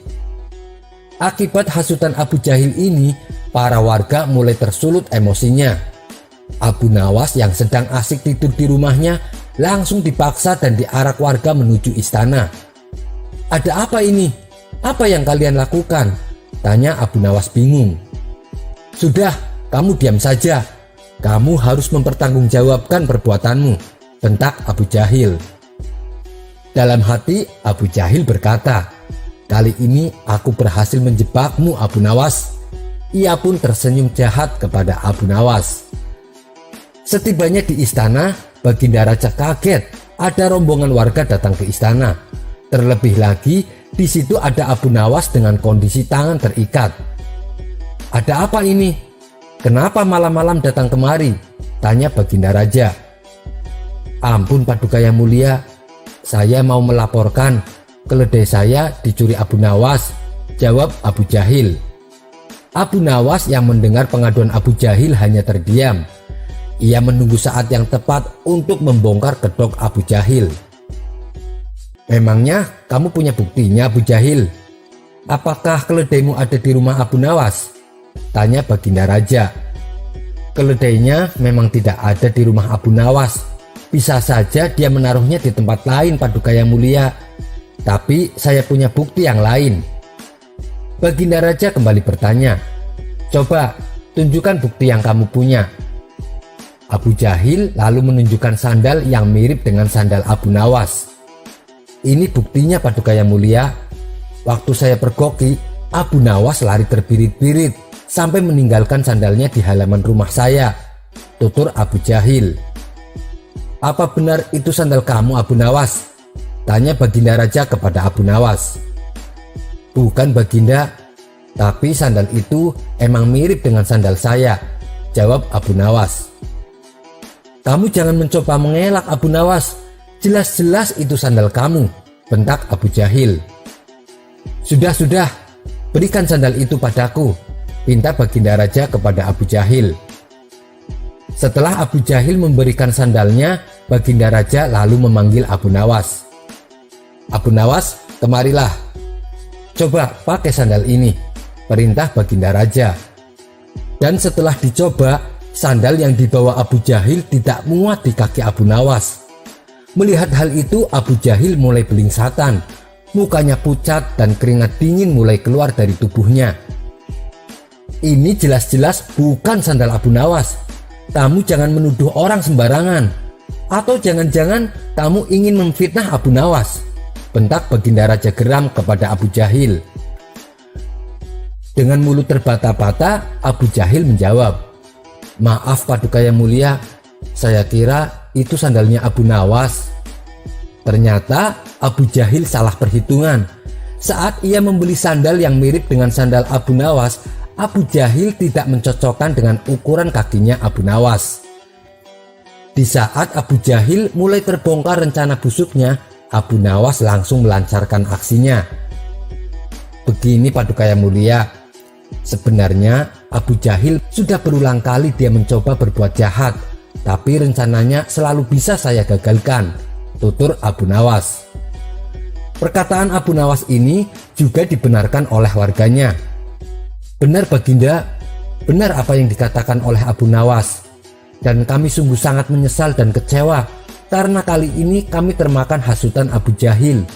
Akibat hasutan Abu Jahil ini, para warga mulai tersulut emosinya. Abu Nawas yang sedang asik tidur di rumahnya langsung dipaksa dan diarak warga menuju istana. "Ada apa ini? Apa yang kalian lakukan?" tanya Abu Nawas bingung. "Sudah, kamu diam saja. Kamu harus mempertanggungjawabkan perbuatanmu," bentak Abu Jahil. Dalam hati, Abu Jahil berkata, "Kali ini aku berhasil menjebakmu Abu Nawas." Ia pun tersenyum jahat kepada Abu Nawas. Setibanya di istana, baginda raja kaget ada rombongan warga datang ke istana. Terlebih lagi, di situ ada Abu Nawas dengan kondisi tangan terikat. "Ada apa ini? Kenapa malam-malam datang kemari?" tanya baginda raja. "Ampun Paduka yang mulia, saya mau melaporkan keledai saya dicuri Abu Nawas," jawab Abu Jahil. Abu Nawas yang mendengar pengaduan Abu Jahil hanya terdiam. Ia menunggu saat yang tepat untuk membongkar kedok Abu Jahil. "Memangnya kamu punya buktinya, Abu Jahil? Apakah keledaimu ada di rumah Abu Nawas?" tanya Baginda Raja. "Keledainya memang tidak ada di rumah Abu Nawas. Bisa saja dia menaruhnya di tempat lain, Paduka Yang Mulia. Tapi saya punya bukti yang lain." Baginda Raja kembali bertanya, "Coba tunjukkan bukti yang kamu punya." Abu Jahil lalu menunjukkan sandal yang mirip dengan sandal Abu Nawas. "Ini buktinya, Paduka Yang Mulia. Waktu saya pergoki, Abu Nawas lari terbirit-birit sampai meninggalkan sandalnya di halaman rumah saya," tutur Abu Jahil. "Apa benar itu sandal kamu, Abu Nawas?" tanya Baginda Raja kepada Abu Nawas. "Bukan, Baginda, tapi sandal itu emang mirip dengan sandal saya," jawab Abu Nawas. "Kamu jangan mencoba mengelak, Abu Nawas. Jelas-jelas itu sandal kamu," bentak Abu Jahil. Sudah, berikan sandal itu padaku," pinta Baginda Raja kepada Abu Jahil. Setelah Abu Jahil memberikan sandalnya, Baginda Raja lalu memanggil Abu Nawas. "Abu Nawas, kemarilah. Coba pakai sandal ini," perintah Baginda Raja. Dan setelah dicoba, sandal yang dibawa Abu Jahil tidak muat di kaki Abu Nawas. Melihat hal itu, Abu Jahil mulai belingsatan. Mukanya pucat dan keringat dingin mulai keluar dari tubuhnya. "Ini jelas-jelas bukan sandal Abu Nawas. Kamu jangan menuduh orang sembarangan. Atau jangan-jangan kamu ingin memfitnah Abu Nawas?" bentak Baginda Raja geram kepada Abu Jahil. Dengan mulut terbata-bata, Abu Jahil menjawab, "Maaf, Paduka Yang Mulia, saya kira itu sandalnya Abu Nawas." Ternyata Abu Jahil salah perhitungan. Saat ia membeli sandal yang mirip dengan sandal Abu Nawas, Abu Jahil tidak mencocokkan dengan ukuran kakinya Abu Nawas. Di saat Abu Jahil mulai terbongkar rencana busuknya, Abu Nawas langsung melancarkan aksinya. "Begini, Paduka Yang Mulia, sebenarnya Abu Jahil sudah berulang kali dia mencoba berbuat jahat, tapi rencananya selalu bisa saya gagalkan," tutur Abu Nawas. Perkataan Abu Nawas ini juga dibenarkan oleh warganya. "Benar, Baginda, benar apa yang dikatakan oleh Abu Nawas. Dan kami sungguh sangat menyesal dan kecewa karena kali ini kami termakan hasutan Abu Jahil.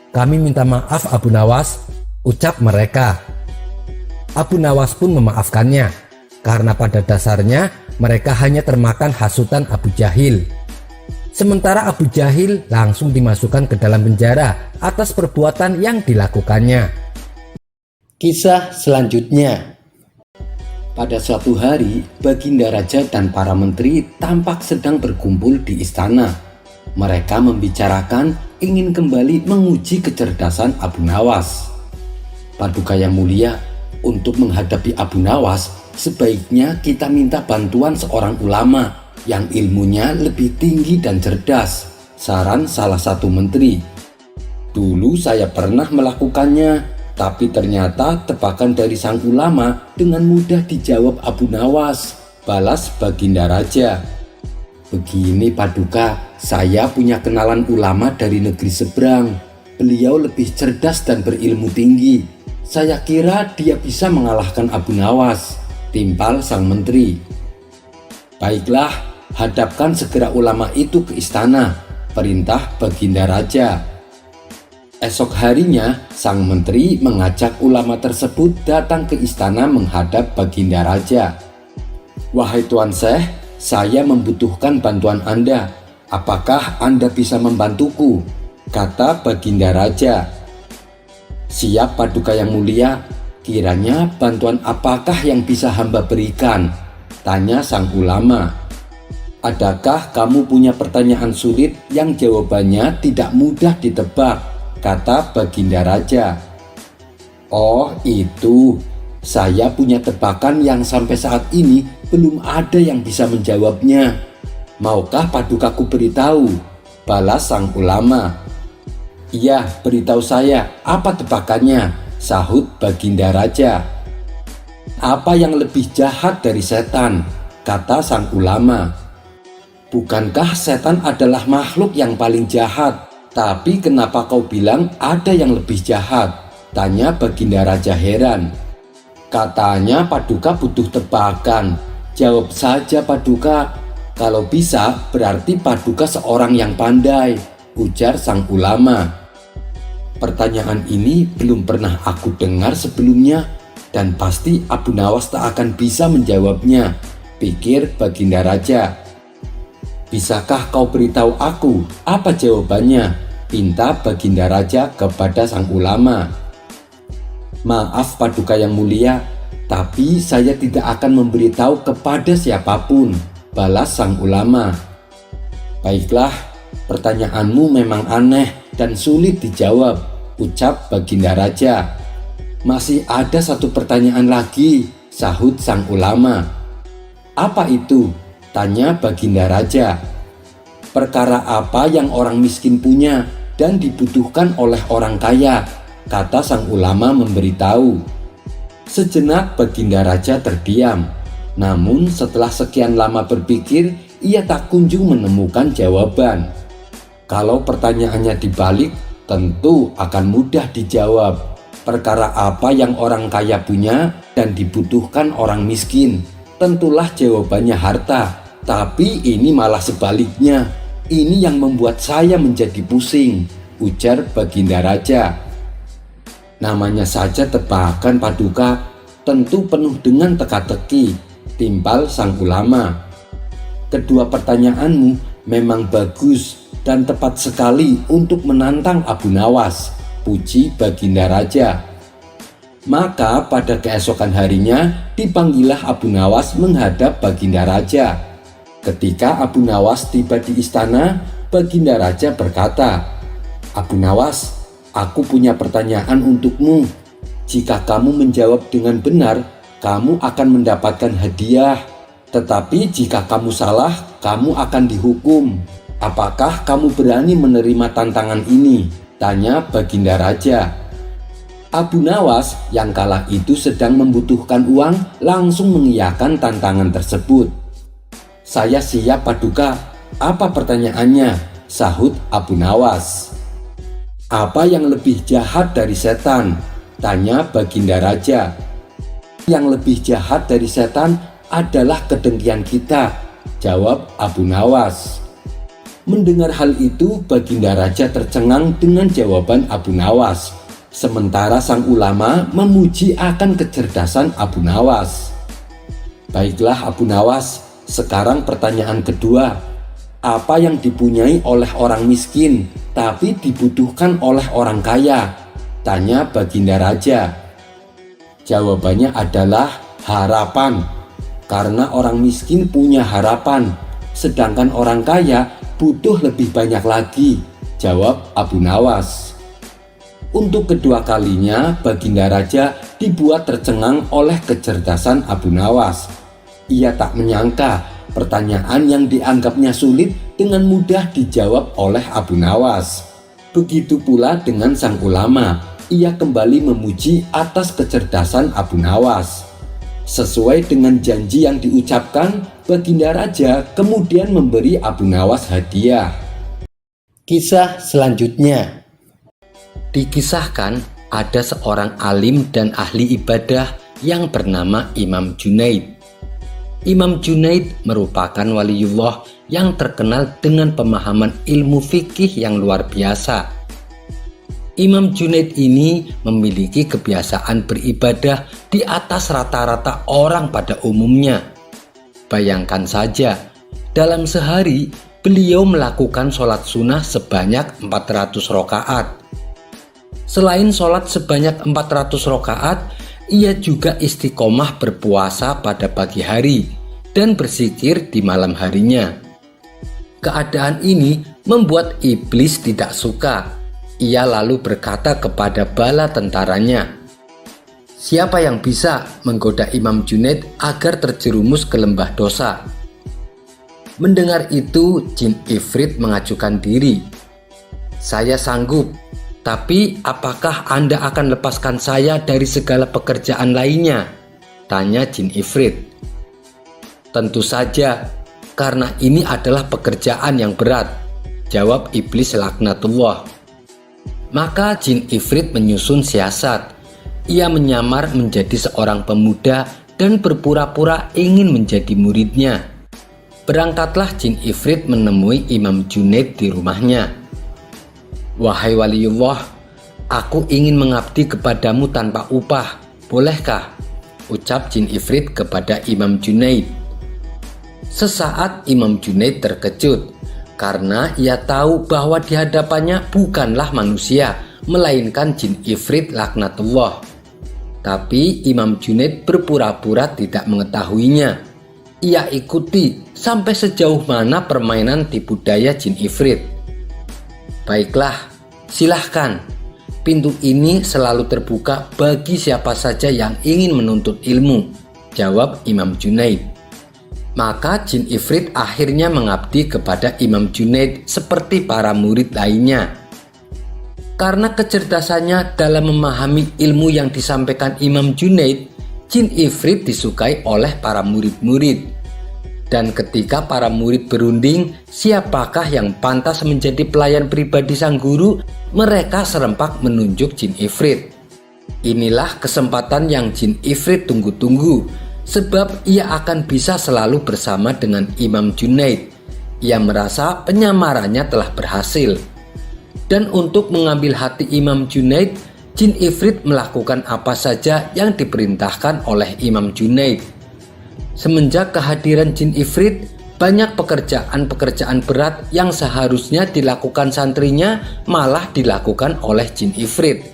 Kami minta maaf, Abu Nawas," ucap mereka. Abu Nawas pun memaafkannya karena pada dasarnya mereka hanya termakan hasutan Abu Jahil. Sementara Abu Jahil langsung dimasukkan ke dalam penjara atas perbuatan yang dilakukannya. Kisah selanjutnya. Pada suatu hari, Baginda Raja dan para menteri tampak sedang berkumpul di istana. Mereka membicarakan ingin kembali menguji kecerdasan Abu Nawas. "Paduka Yang Mulia, untuk menghadapi Abu Nawas, sebaiknya kita minta bantuan seorang ulama yang ilmunya lebih tinggi dan cerdas," saran salah satu menteri. "Dulu saya pernah melakukannya, tapi ternyata tebakan dari sang ulama dengan mudah dijawab Abu Nawas," balas Baginda Raja. "Begini, Paduka, saya punya kenalan ulama dari negeri seberang. Beliau lebih cerdas dan berilmu tinggi. Saya kira dia bisa mengalahkan Abu Nawas," timpal sang menteri. "Baiklah, hadapkan segera ulama itu ke istana," perintah Baginda Raja. Esok harinya, sang menteri mengajak ulama tersebut datang ke istana menghadap Baginda Raja. "Wahai Tuan Syekh, saya membutuhkan bantuan Anda. Apakah Anda bisa membantuku?" kata Baginda Raja. "Siap, Paduka Yang Mulia. Kiranya bantuan apakah yang bisa hamba berikan?" tanya sang ulama. "Adakah kamu punya pertanyaan sulit yang jawabannya tidak mudah ditebak?" kata Baginda Raja. "Oh itu, saya punya tebakan yang sampai saat ini belum ada yang bisa menjawabnya. Maukah Padukaku beritahu?" balas sang ulama. "Iya, beritahu saya, apa tebakannya?" sahut Baginda Raja. apa yang lebih jahat dari setan? Kata sang ulama. Bukankah setan adalah makhluk yang paling jahat? Tapi kenapa kau bilang ada yang lebih jahat? Tanya Baginda Raja heran. Katanya Paduka butuh tebakan. Jawab saja Paduka. Kalau bisa berarti Paduka seorang yang pandai, ujar sang ulama. Pertanyaan ini belum pernah aku dengar sebelumnya dan pasti Abu Nawas tak akan bisa menjawabnya, pikir Baginda Raja. Bisakah kau beritahu aku apa jawabannya? Pinta Baginda Raja kepada sang ulama. Maaf Paduka yang mulia, tapi saya tidak akan memberitahu kepada siapapun, balas sang ulama. Baiklah, pertanyaanmu memang aneh dan sulit dijawab, ucap Baginda Raja. Masih ada satu pertanyaan lagi, sahut sang ulama. Apa itu? Tanya Baginda Raja. Perkara apa yang orang miskin punya dan dibutuhkan oleh orang kaya? Kata sang ulama memberitahu. Sejenak Baginda Raja terdiam. Namun setelah sekian lama berpikir, ia tak kunjung menemukan jawaban. Kalau pertanyaannya dibalik, tentu akan mudah dijawab. Perkara apa yang orang kaya punya dan dibutuhkan orang miskin? Tentulah jawabannya harta. Tapi ini malah sebaliknya. Ini yang membuat saya menjadi pusing, ujar Baginda Raja. Namanya saja tebakan Paduka, tentu penuh dengan teka-teki, timpal sang ulama. Kedua pertanyaanmu memang bagus dan tepat sekali untuk menantang Abu Nawas, puji Baginda Raja. Maka pada keesokan harinya dipanggillah Abu Nawas menghadap Baginda Raja. Ketika Abu Nawas tiba di istana, Baginda Raja berkata, Abu Nawas, aku punya pertanyaan untukmu. Jika kamu menjawab dengan benar, kamu akan mendapatkan hadiah. Tetapi jika kamu salah, kamu akan dihukum. Apakah kamu berani menerima tantangan ini? Tanya Baginda Raja. Abu Nawas yang kala itu sedang membutuhkan uang langsung mengiyakan tantangan tersebut. Saya siap Paduka. Apa pertanyaannya? Sahut Abu Nawas. Apa yang lebih jahat dari setan? Tanya Baginda Raja. Yang lebih jahat dari setan adalah kedengkian kita, jawab Abu Nawas. Mendengar hal itu, Baginda Raja tercengang dengan jawaban Abu Nawas. Sementara sang ulama memuji akan kecerdasan Abu Nawas. Baiklah Abu Nawas, sekarang pertanyaan kedua. Apa yang dipunyai oleh orang miskin tapi dibutuhkan oleh orang kaya? Tanya Baginda Raja. Jawabannya adalah harapan. Karena orang miskin punya harapan, sedangkan orang kaya butuh lebih banyak lagi, jawab Abu Nawas. Untuk kedua kalinya Baginda Raja dibuat tercengang oleh kecerdasan Abu Nawas. Ia tak menyangka pertanyaan yang dianggapnya sulit dengan mudah dijawab oleh Abu Nawas. Begitu pula dengan sang ulama, ia kembali memuji atas kecerdasan Abu Nawas. Sesuai dengan janji yang diucapkan, Baginda Raja kemudian memberi Abu Nawas hadiah. Kisah selanjutnya. Dikisahkan ada seorang alim dan ahli ibadah yang bernama Imam Junaid. Imam Junaid merupakan waliullah yang terkenal dengan pemahaman ilmu fikih yang luar biasa. Imam Junaid ini memiliki kebiasaan beribadah di atas rata-rata orang pada umumnya. Bayangkan saja, dalam sehari beliau melakukan sholat sunnah sebanyak 400 rakaat. Selain sholat sebanyak 400 rakaat, ia juga istiqomah berpuasa pada pagi hari dan berzikir di malam harinya. Keadaan ini membuat iblis tidak suka. Ia lalu berkata kepada bala tentaranya, "Siapa yang bisa menggoda Imam Junaid agar terjerumus ke lembah dosa?" Mendengar itu, jin Ifrit mengajukan diri. "Saya sanggup, tapi apakah Anda akan lepaskan saya dari segala pekerjaan lainnya?" Tanya jin ifrit. Tentu saja, karena ini adalah pekerjaan yang berat, jawab iblis laknatullah. Maka jin ifrit menyusun siasat. Ia menyamar menjadi seorang pemuda dan berpura-pura ingin menjadi muridnya. Berangkatlah jin ifrit menemui Imam Junaid di rumahnya. Wahai waliullah, aku ingin mengabdi kepadamu tanpa upah, bolehkah? Ucap jin ifrit kepada Imam Junaid. Sesaat Imam Junaid terkejut karena ia tahu bahwa di hadapannya bukanlah manusia, melainkan jin ifrit laknatullah. Tapi Imam Junaid berpura-pura tidak mengetahuinya. Ia ikuti sampai sejauh mana permainan tipu daya jin ifrit. Baiklah, silahkan. Pintu ini selalu terbuka bagi siapa saja yang ingin menuntut ilmu, jawab Imam Junaid. Maka jin ifrit akhirnya mengabdi kepada Imam Junaid seperti para murid lainnya. Karena kecerdasannya dalam memahami ilmu yang disampaikan Imam Junaid, jin ifrit disukai oleh para murid-murid. Dan ketika para murid berunding siapakah yang pantas menjadi pelayan pribadi sang guru, mereka serempak menunjuk jin ifrit. Inilah kesempatan yang jin ifrit tunggu-tunggu, sebab ia akan bisa selalu bersama dengan Imam Junaid. Ia merasa penyamarannya telah berhasil. Dan untuk mengambil hati Imam Junaid, jin ifrit melakukan apa saja yang diperintahkan oleh Imam Junaid. Semenjak kehadiran jin ifrit, banyak pekerjaan-pekerjaan berat yang seharusnya dilakukan santrinya malah dilakukan oleh jin ifrit.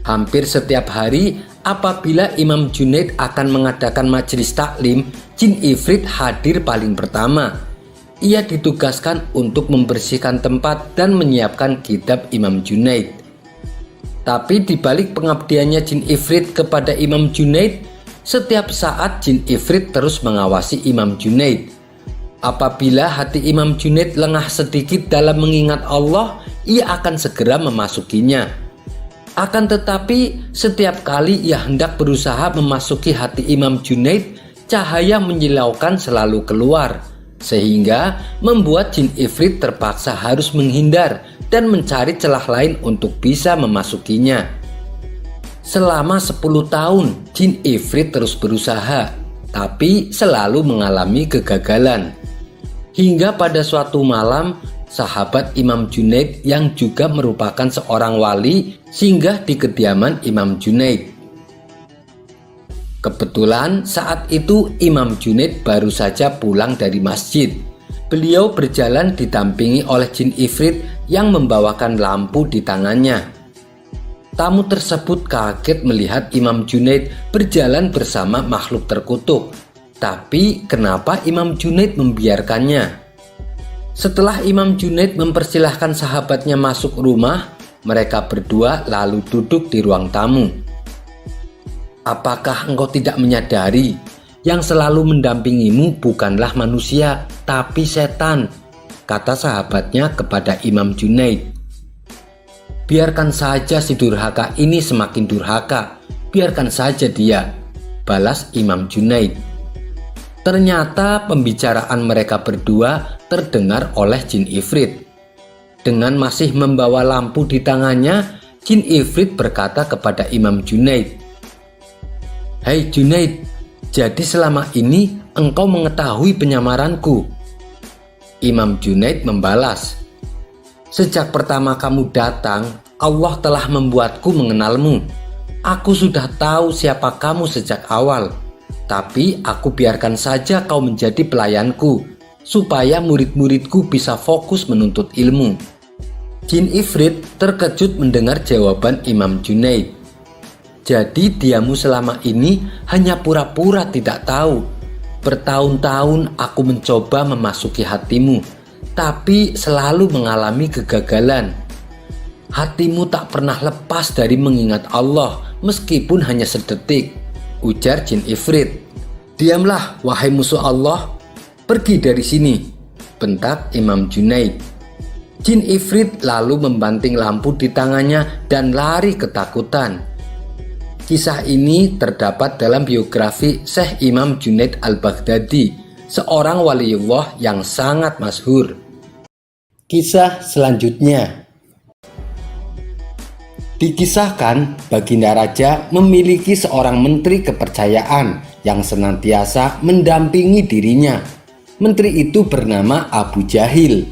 Hampir setiap hari apabila Imam Junaid akan mengadakan majelis taklim, jin ifrit hadir paling pertama. Ia ditugaskan untuk membersihkan tempat dan menyiapkan kitab Imam Junaid. Tapi di balik pengabdiannya jin ifrit kepada Imam Junaid, setiap saat jin ifrit terus mengawasi Imam Junaid. Apabila hati Imam Junaid lengah sedikit dalam mengingat Allah, ia akan segera memasukinya. Akan tetapi, setiap kali ia hendak berusaha memasuki hati Imam Junaid, cahaya menyilaukan selalu keluar, sehingga membuat jin ifrit terpaksa harus menghindar dan mencari celah lain untuk bisa memasukinya. Selama 10 tahun, jin ifrit terus berusaha, tapi selalu mengalami kegagalan. Hingga pada suatu malam, sahabat Imam Junaid yang juga merupakan seorang wali singgah di kediaman Imam Junaid. Kebetulan saat itu Imam Junaid baru saja pulang dari masjid. Beliau berjalan didampingi oleh jin ifrit yang membawakan lampu di tangannya. Tamu tersebut kaget melihat Imam Junaid berjalan bersama makhluk terkutuk. Tapi kenapa Imam Junaid membiarkannya? Setelah Imam Junaid mempersilahkan sahabatnya masuk rumah, mereka berdua lalu duduk di ruang tamu. Apakah engkau tidak menyadari yang selalu mendampingimu bukanlah manusia, tapi setan? Kata sahabatnya kepada Imam Junaid. Biarkan saja si durhaka ini semakin durhaka, biarkan saja dia, balas Imam Junaid. Ternyata pembicaraan mereka berdua terdengar oleh jin ifrit. Dengan masih membawa lampu di tangannya, jin ifrit berkata kepada Imam Junaid, "Hai Junaid, jadi selama ini engkau mengetahui penyamaranku?" Imam Junaid membalas, "Sejak pertama kamu datang, Allah telah membuatku mengenalmu. Aku sudah tahu siapa kamu sejak awal. Tapi aku biarkan saja kau menjadi pelayanku, supaya murid-muridku bisa fokus menuntut ilmu." Jin ifrit terkejut mendengar jawaban Imam Junaid. Jadi diamu selama ini hanya pura-pura tidak tahu. Bertahun-tahun aku mencoba memasuki hatimu, tapi selalu mengalami kegagalan. Hatimu tak pernah lepas dari mengingat Allah meskipun hanya sedetik, ujar jin ifrit. Diamlah wahai musuh Allah, pergi dari sini, bentak Imam Junaid. Jin ifrit lalu membanting lampu di tangannya dan lari ketakutan. Kisah ini terdapat dalam biografi Syekh Imam Junaid Al-Baghdadi, seorang waliullah yang sangat masyhur. Kisah selanjutnya. Dikisahkan Baginda Raja memiliki seorang menteri kepercayaan yang senantiasa mendampingi dirinya. Menteri itu bernama Abu Jahil.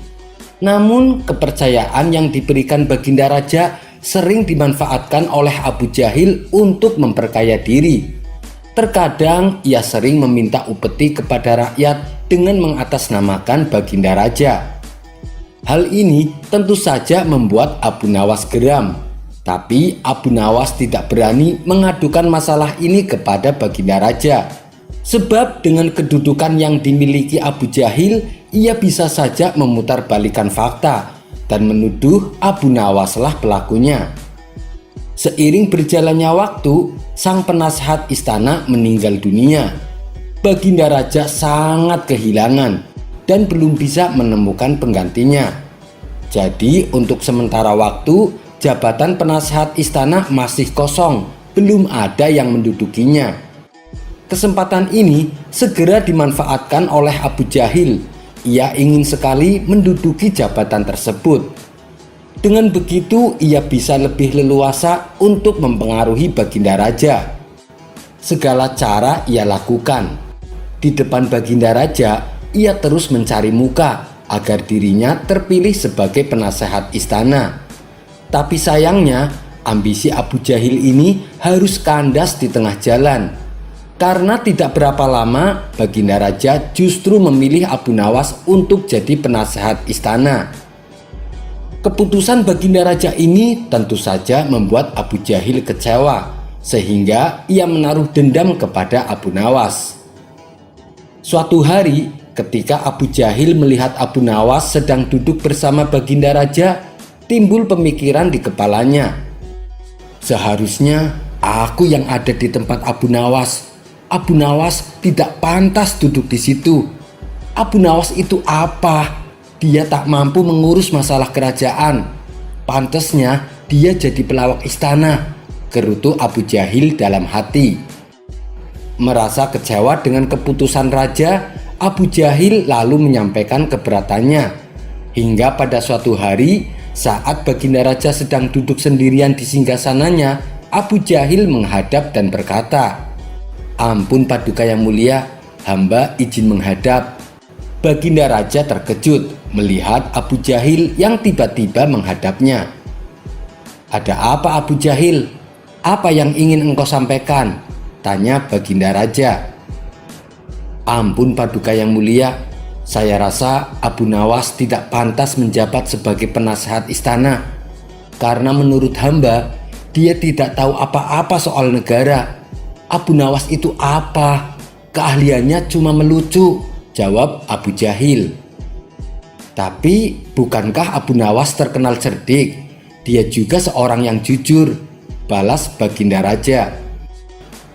Namun kepercayaan yang diberikan Baginda Raja sering dimanfaatkan oleh Abu Jahil untuk memperkaya diri. Terkadang ia sering meminta upeti kepada rakyat dengan mengatasnamakan Baginda Raja. Hal ini tentu saja membuat Abu Nawas geram. Tapi Abu Nawas tidak berani mengadukan masalah ini kepada Baginda Raja. Sebab dengan kedudukan yang dimiliki Abu Jahil, ia bisa saja memutarbalikkan fakta dan menuduh Abu Nawaslah pelakunya. Seiring berjalannya waktu, sang penasehat istana meninggal dunia. Baginda Raja sangat kehilangan dan belum bisa menemukan penggantinya. Jadi untuk sementara waktu, jabatan penasehat istana masih kosong, belum ada yang mendudukinya. Kesempatan ini segera dimanfaatkan oleh Abu Jahil. Ia ingin sekali menduduki jabatan tersebut. Dengan begitu, ia bisa lebih leluasa untuk mempengaruhi Baginda Raja. Segala cara ia lakukan. Di depan Baginda Raja, ia terus mencari muka agar dirinya terpilih sebagai penasehat istana. Tapi sayangnya, ambisi Abu Jahil ini harus kandas di tengah jalan. Karena tidak berapa lama, Baginda Raja justru memilih Abu Nawas untuk jadi penasehat istana. Keputusan Baginda Raja ini tentu saja membuat Abu Jahil kecewa, sehingga ia menaruh dendam kepada Abu Nawas. Suatu hari, ketika Abu Jahil melihat Abu Nawas sedang duduk bersama Baginda Raja, timbul pemikiran di kepalanya. Seharusnya aku yang ada di tempat Abu Nawas. Abu Nawas tidak pantas duduk di situ. Abu Nawas itu apa? Dia tak mampu mengurus masalah kerajaan. Pantasnya dia jadi pelawak istana, gerutu Abu Jahil dalam hati. Merasa kecewa dengan keputusan raja, Abu Jahil lalu menyampaikan keberatannya. Hingga pada suatu hari, saat Baginda Raja sedang duduk sendirian di singgasananya, Abu Jahil menghadap dan berkata, "Ampun Paduka yang mulia, hamba izin menghadap." Baginda Raja terkejut melihat Abu Jahil yang tiba-tiba menghadapnya. "Ada apa Abu Jahil? Apa yang ingin engkau sampaikan?" tanya Baginda Raja. "Ampun Paduka yang mulia, saya rasa Abu Nawas tidak pantas menjabat sebagai penasehat istana. Karena menurut hamba, dia tidak tahu apa-apa soal negara. Abu Nawas itu apa? Keahliannya cuma melucu," jawab Abu Jahil. "Tapi bukankah Abu Nawas terkenal cerdik? Dia juga seorang yang jujur," balas Baginda Raja.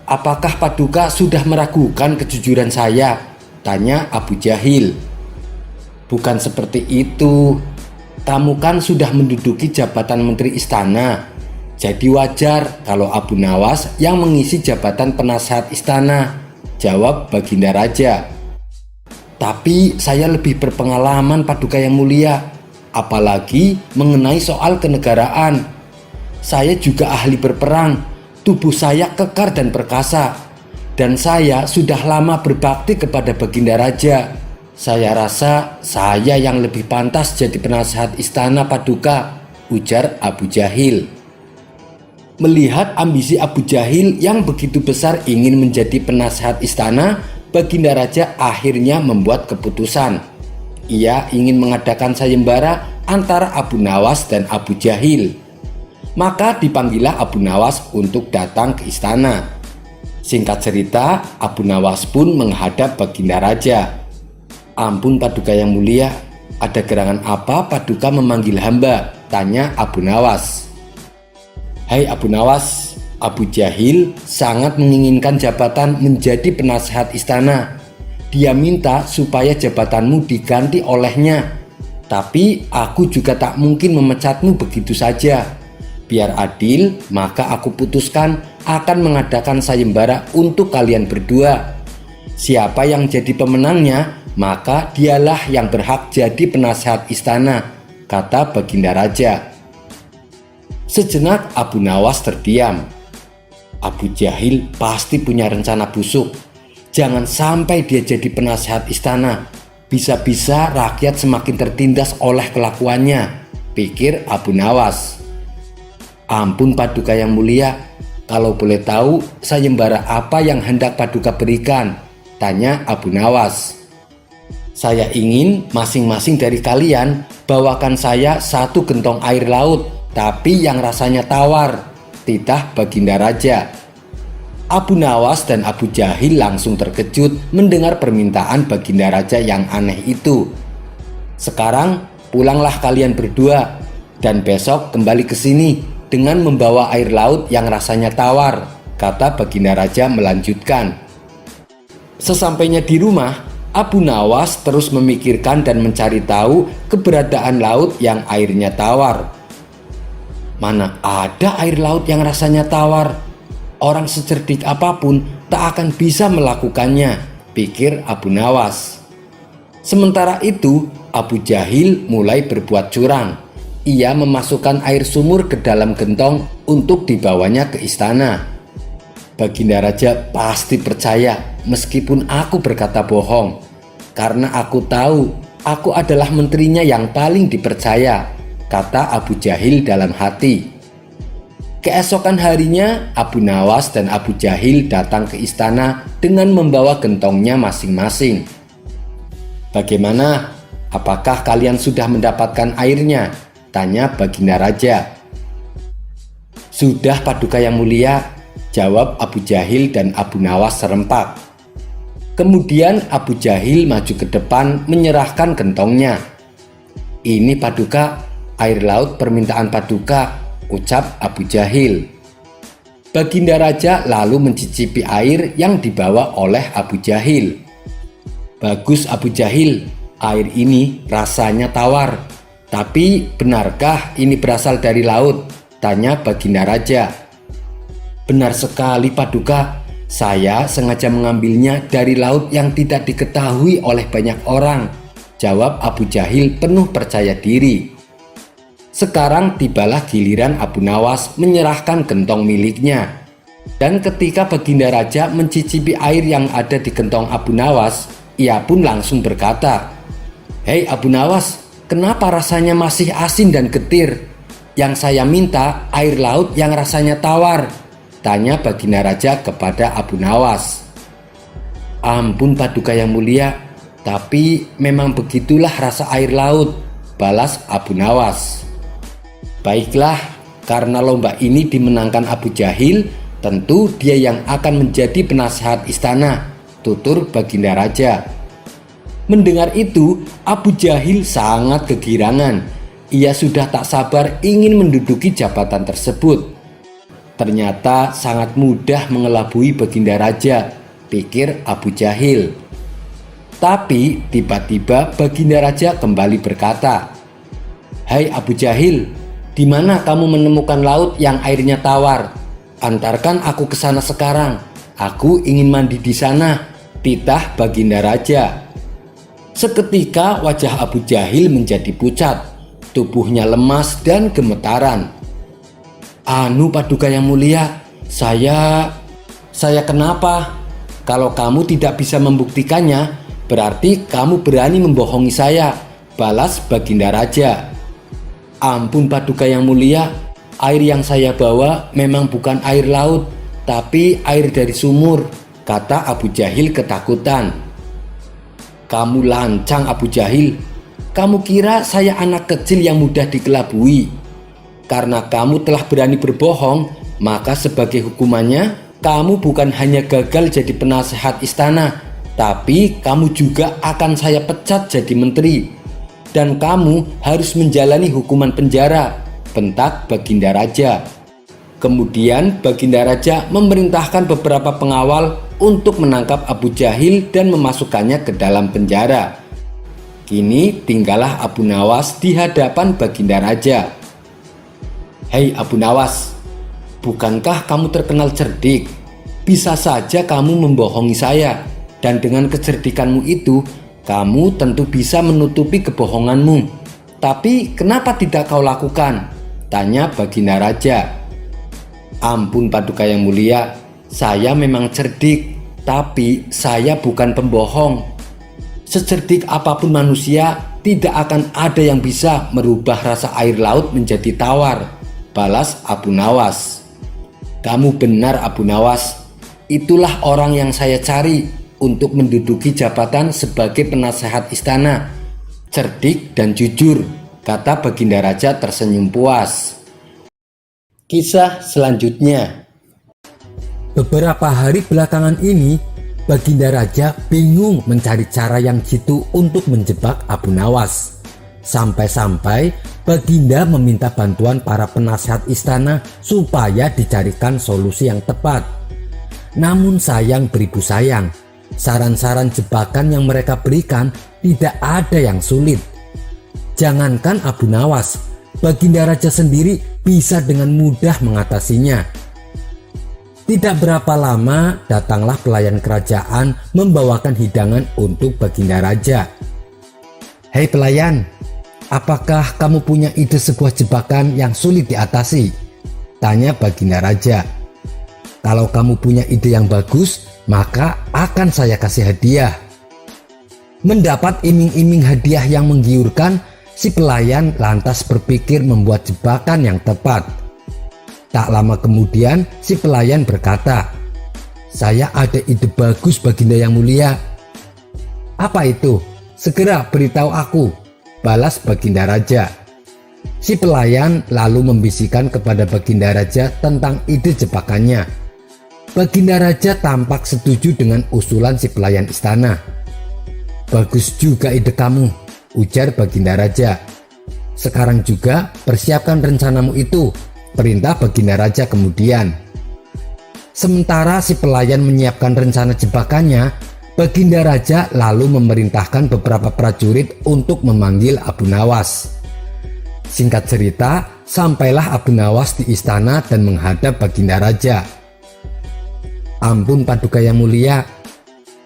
"Apakah Paduka sudah meragukan kejujuran saya?" tanya Abu Jahil. "Bukan seperti itu. Kamu kan sudah menduduki jabatan menteri istana. Jadi wajar kalau Abu Nawas yang mengisi jabatan penasehat istana," jawab Baginda Raja. "Tapi saya lebih berpengalaman Paduka yang mulia, apalagi mengenai soal kenegaraan. Saya juga ahli berperang, tubuh saya kekar dan perkasa, dan saya sudah lama berbakti kepada Baginda Raja. Saya rasa saya yang lebih pantas jadi penasehat istana Paduka," ujar Abu Jahil. Melihat ambisi Abu Jahil yang begitu besar ingin menjadi penasehat istana, Baginda Raja akhirnya membuat keputusan. Ia ingin mengadakan sayembara antara Abu Nawas dan Abu Jahil. Maka dipanggillah Abu Nawas untuk datang ke istana. Singkat cerita, Abu Nawas pun menghadap Baginda Raja. "Ampun Paduka yang mulia, ada gerangan apa Paduka memanggil hamba?" tanya Abu Nawas. "Hai Abu Nawas, Abu Jahil sangat menginginkan jabatan menjadi penasehat istana. Dia minta supaya jabatanmu diganti olehnya. Tapi aku juga tak mungkin memecatmu begitu saja. Biar adil, maka aku putuskan akan mengadakan sayembara untuk kalian berdua. Siapa yang jadi pemenangnya, maka dialah yang berhak jadi penasehat istana, kata Baginda Raja. Sejenak Abu Nawas terdiam. Abu Jahil pasti punya rencana busuk. Jangan sampai dia jadi penasehat istana. Bisa-bisa rakyat semakin tertindas oleh kelakuannya, pikir Abu Nawas. Ampun Paduka yang mulia, kalau boleh tahu sayembara apa yang hendak Paduka berikan? Tanya Abu Nawas. Saya ingin masing-masing dari kalian bawakan saya 1 gentong air laut, tapi yang rasanya tawar, titah Baginda Raja. Abu Nawas dan Abu Jahil langsung terkejut mendengar permintaan Baginda Raja yang aneh itu. Sekarang pulanglah kalian berdua, dan besok kembali ke sini dengan membawa air laut yang rasanya tawar, kata Baginda Raja melanjutkan. Sesampainya di rumah, Abu Nawas terus memikirkan dan mencari tahu keberadaan laut yang airnya tawar. Mana ada air laut yang rasanya tawar? Orang secerdik apapun tak akan bisa melakukannya, pikir Abu Nawas. Sementara itu, Abu Jahil mulai berbuat curang. Ia memasukkan air sumur ke dalam gentong untuk dibawanya ke istana. Baginda Raja pasti percaya meskipun aku berkata bohong, karena aku tahu aku adalah menterinya yang paling dipercaya, kata Abu Jahil dalam hati. Keesokan harinya, Abu Nawas dan Abu Jahil datang ke istana dengan membawa gentongnya masing-masing. Bagaimana? Apakah kalian sudah mendapatkan airnya? Tanya Baginda Raja. Sudah Paduka yang mulia, jawab Abu Jahil dan Abu Nawas serempak. Kemudian Abu Jahil maju ke depan menyerahkan gentongnya. Ini Paduka, air laut permintaan Paduka, ucap Abu Jahil. Baginda Raja lalu mencicipi air yang dibawa oleh Abu Jahil. Bagus Abu Jahil, air ini rasanya tawar. Tapi benarkah ini berasal dari laut? Tanya Baginda Raja. Benar sekali Paduka, saya sengaja mengambilnya dari laut yang tidak diketahui oleh banyak orang, jawab Abu Jahil penuh percaya diri. Sekarang tibalah giliran Abu Nawas menyerahkan gentong miliknya. Dan ketika Baginda Raja mencicipi air yang ada di gentong Abu Nawas, ia pun langsung berkata, "Hei Abu Nawas, kenapa rasanya masih asin dan getir? Yang saya minta air laut yang rasanya tawar," tanya Baginda Raja kepada Abu Nawas. Ampun Paduka yang mulia, tapi memang begitulah rasa air laut, balas Abu Nawas. Baiklah, karena lomba ini dimenangkan Abu Jahil, tentu dia yang akan menjadi penasehat istana, tutur Baginda Raja. Mendengar itu, Abu Jahil sangat kegirangan. Ia sudah tak sabar ingin menduduki jabatan tersebut. Ternyata sangat mudah mengelabui Baginda Raja, pikir Abu Jahil. Tapi tiba-tiba Baginda Raja kembali berkata, "Hai Abu Jahil, di mana kamu menemukan laut yang airnya tawar? Antarkan aku ke sana sekarang. Aku ingin mandi di sana," titah Baginda Raja. Seketika wajah Abu Jahil menjadi pucat, tubuhnya lemas dan gemetaran. "Anu Paduka yang mulia, saya kenapa? Kalau kamu tidak bisa membuktikannya, berarti kamu berani membohongi saya," balas Baginda Raja. "Ampun Paduka yang mulia, air yang saya bawa memang bukan air laut, tapi air dari sumur," kata Abu Jahil ketakutan. "Kamu lancang Abu Jahil, kamu kira saya anak kecil yang mudah dikelabui? Karena kamu telah berani berbohong, maka sebagai hukumannya kamu bukan hanya gagal jadi penasehat istana, tapi kamu juga akan saya pecat jadi menteri. Dan kamu harus menjalani hukuman penjara," bentak Baginda Raja. Kemudian Baginda Raja memerintahkan beberapa pengawal untuk menangkap Abu Jahil dan memasukkannya ke dalam penjara. Kini tinggallah Abu Nawas di hadapan Baginda Raja. Hei Abu Nawas, bukankah kamu terkenal cerdik? Bisa saja kamu membohongi saya, dan dengan kecerdikanmu itu, kamu tentu bisa menutupi kebohonganmu. Tapi kenapa tidak kau lakukan? Tanya Baginda Raja. Ampun Paduka yang mulia, saya memang cerdik, tapi saya bukan pembohong. Secerdik apapun manusia, tidak akan ada yang bisa merubah rasa air laut menjadi tawar, balas Abu Nawas. Kamu benar Abu Nawas, itulah orang yang saya cari untuk menduduki jabatan sebagai penasehat istana. Cerdik dan jujur, kata Baginda Raja tersenyum puas. Kisah selanjutnya. Beberapa hari belakangan ini, Baginda Raja bingung mencari cara yang jitu untuk menjebak Abu Nawas. Sampai-sampai Baginda meminta bantuan para penasehat istana supaya dicarikan solusi yang tepat. Namun sayang beribu sayang, saran-saran jebakan yang mereka berikan tidak ada yang sulit. Jangankan Abu Nawas, Baginda Raja sendiri bisa dengan mudah mengatasinya. Tidak berapa lama datanglah pelayan kerajaan membawakan hidangan untuk Baginda Raja. Hei pelayan, apakah kamu punya ide sebuah jebakan yang sulit diatasi? Tanya Baginda Raja. Kalau kamu punya ide yang bagus, maka akan saya kasih hadiah. Mendapat iming-iming hadiah yang menggiurkan, si pelayan lantas berpikir membuat jebakan yang tepat. Tak lama kemudian si pelayan berkata, "Saya ada ide bagus Baginda yang mulia." "Apa itu? Segera beritahu aku," balas Baginda Raja. Si pelayan lalu membisikkan kepada Baginda Raja tentang ide jebakannya. Baginda Raja tampak setuju dengan usulan si pelayan istana. "Bagus juga ide kamu," ujar Baginda Raja. "Sekarang juga persiapkan rencanamu itu," perintah Baginda Raja kemudian. Sementara si pelayan menyiapkan rencana jebakannya, Baginda Raja lalu memerintahkan beberapa prajurit untuk memanggil Abu Nawas. Singkat cerita, sampailah Abu Nawas di istana dan menghadap Baginda Raja. "Ampun Paduka yang mulia,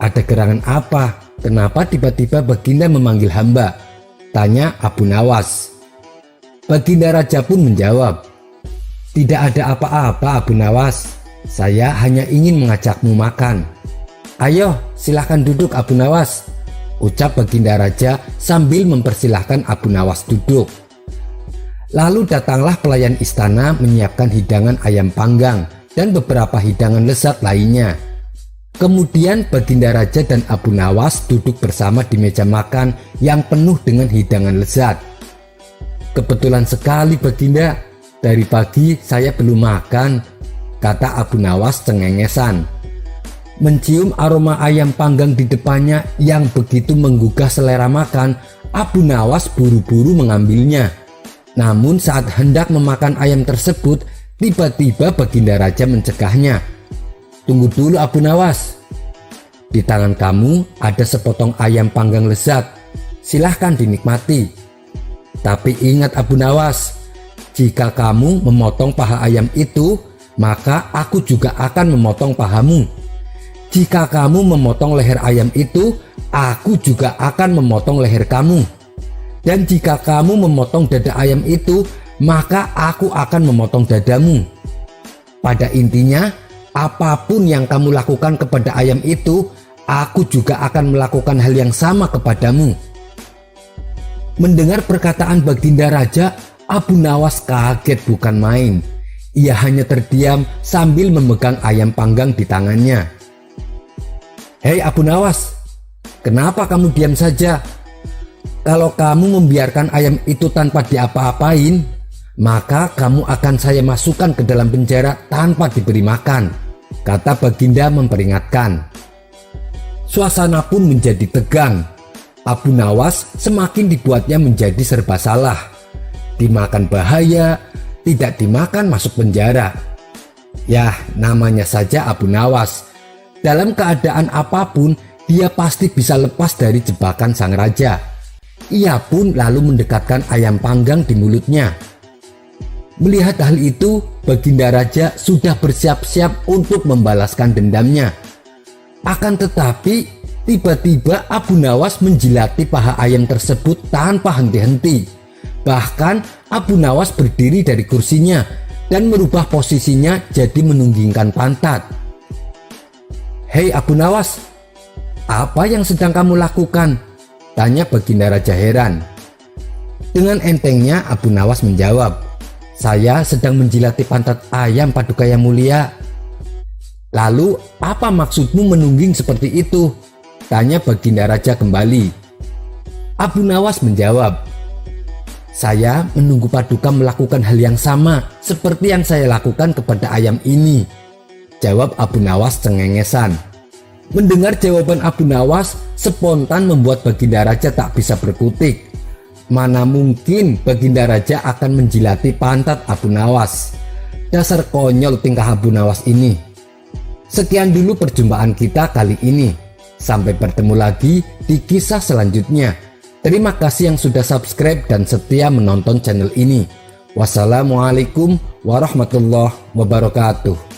ada gerangan apa? Kenapa tiba-tiba Baginda memanggil hamba?" tanya Abu Nawas. Baginda Raja pun menjawab, "Tidak ada apa-apa Abu Nawas, saya hanya ingin mengajakmu makan." "Ayo silahkan duduk Abu Nawas," ucap Baginda Raja sambil mempersilahkan Abu Nawas duduk. Lalu datanglah pelayan istana menyiapkan hidangan ayam panggang dan beberapa hidangan lezat lainnya. Kemudian Baginda Raja dan Abu Nawas duduk bersama di meja makan yang penuh dengan hidangan lezat. "Kebetulan sekali Baginda, dari pagi saya belum makan," kata Abu Nawas cengengesan. Mencium aroma ayam panggang di depannya yang begitu menggugah selera makan, Abu Nawas buru-buru mengambilnya. Namun saat hendak memakan ayam tersebut, tiba-tiba Baginda Raja mencegahnya. "Tunggu dulu Abu Nawas. Di tangan kamu ada sepotong ayam panggang lezat, silahkan dinikmati. Tapi ingat Abu Nawas, jika kamu memotong paha ayam itu, maka aku juga akan memotong pahamu. Jika kamu memotong leher ayam itu, aku juga akan memotong leher kamu. Dan jika kamu memotong dada ayam itu, maka aku akan memotong dadamu. Pada intinya, apapun yang kamu lakukan kepada ayam itu, aku juga akan melakukan hal yang sama kepadamu." Mendengar perkataan Baginda Raja, Abu Nawas kaget bukan main. Ia hanya terdiam sambil memegang ayam panggang di tangannya. "Hei Abu Nawas, kenapa kamu diam saja? Kalau kamu membiarkan ayam itu tanpa diapa-apain, maka kamu akan saya masukkan ke dalam penjara tanpa diberi makan," kata Baginda memperingatkan. Suasana pun menjadi tegang. Abu Nawas semakin dibuatnya menjadi serba salah. Dimakan bahaya, tidak dimakan masuk penjara. Yah, namanya saja Abu Nawas. Dalam keadaan apapun, dia pasti bisa lepas dari jebakan sang raja. Ia pun lalu mendekatkan ayam panggang di mulutnya. Melihat hal itu, Baginda Raja sudah bersiap-siap untuk membalaskan dendamnya. Akan tetapi, tiba-tiba Abu Nawas menjilati paha ayam tersebut tanpa henti-henti. Bahkan Abu Nawas berdiri dari kursinya dan merubah posisinya jadi menunggingkan pantat. "Hei Abu Nawas, apa yang sedang kamu lakukan?" tanya Baginda Raja heran. Dengan entengnya Abu Nawas menjawab, "Saya sedang menjilati pantat ayam Paduka Yang Mulia." "Lalu apa maksudmu menungging seperti itu?" tanya Baginda Raja kembali. Abu Nawas menjawab, "Saya menunggu Paduka melakukan hal yang sama seperti yang saya lakukan kepada ayam ini," jawab Abu Nawas cengengesan. Mendengar jawaban Abu Nawas, spontan membuat Baginda Raja tak bisa berkutik. Mana mungkin Baginda Raja akan menjilati pantat Abu Nawas. Dasar konyol tingkah Abu Nawas ini. Sekian dulu perjumpaan kita kali ini. Sampai bertemu lagi di kisah selanjutnya. Terima kasih yang sudah subscribe dan setia menonton channel ini. Wassalamualaikum warahmatullahi wabarakatuh.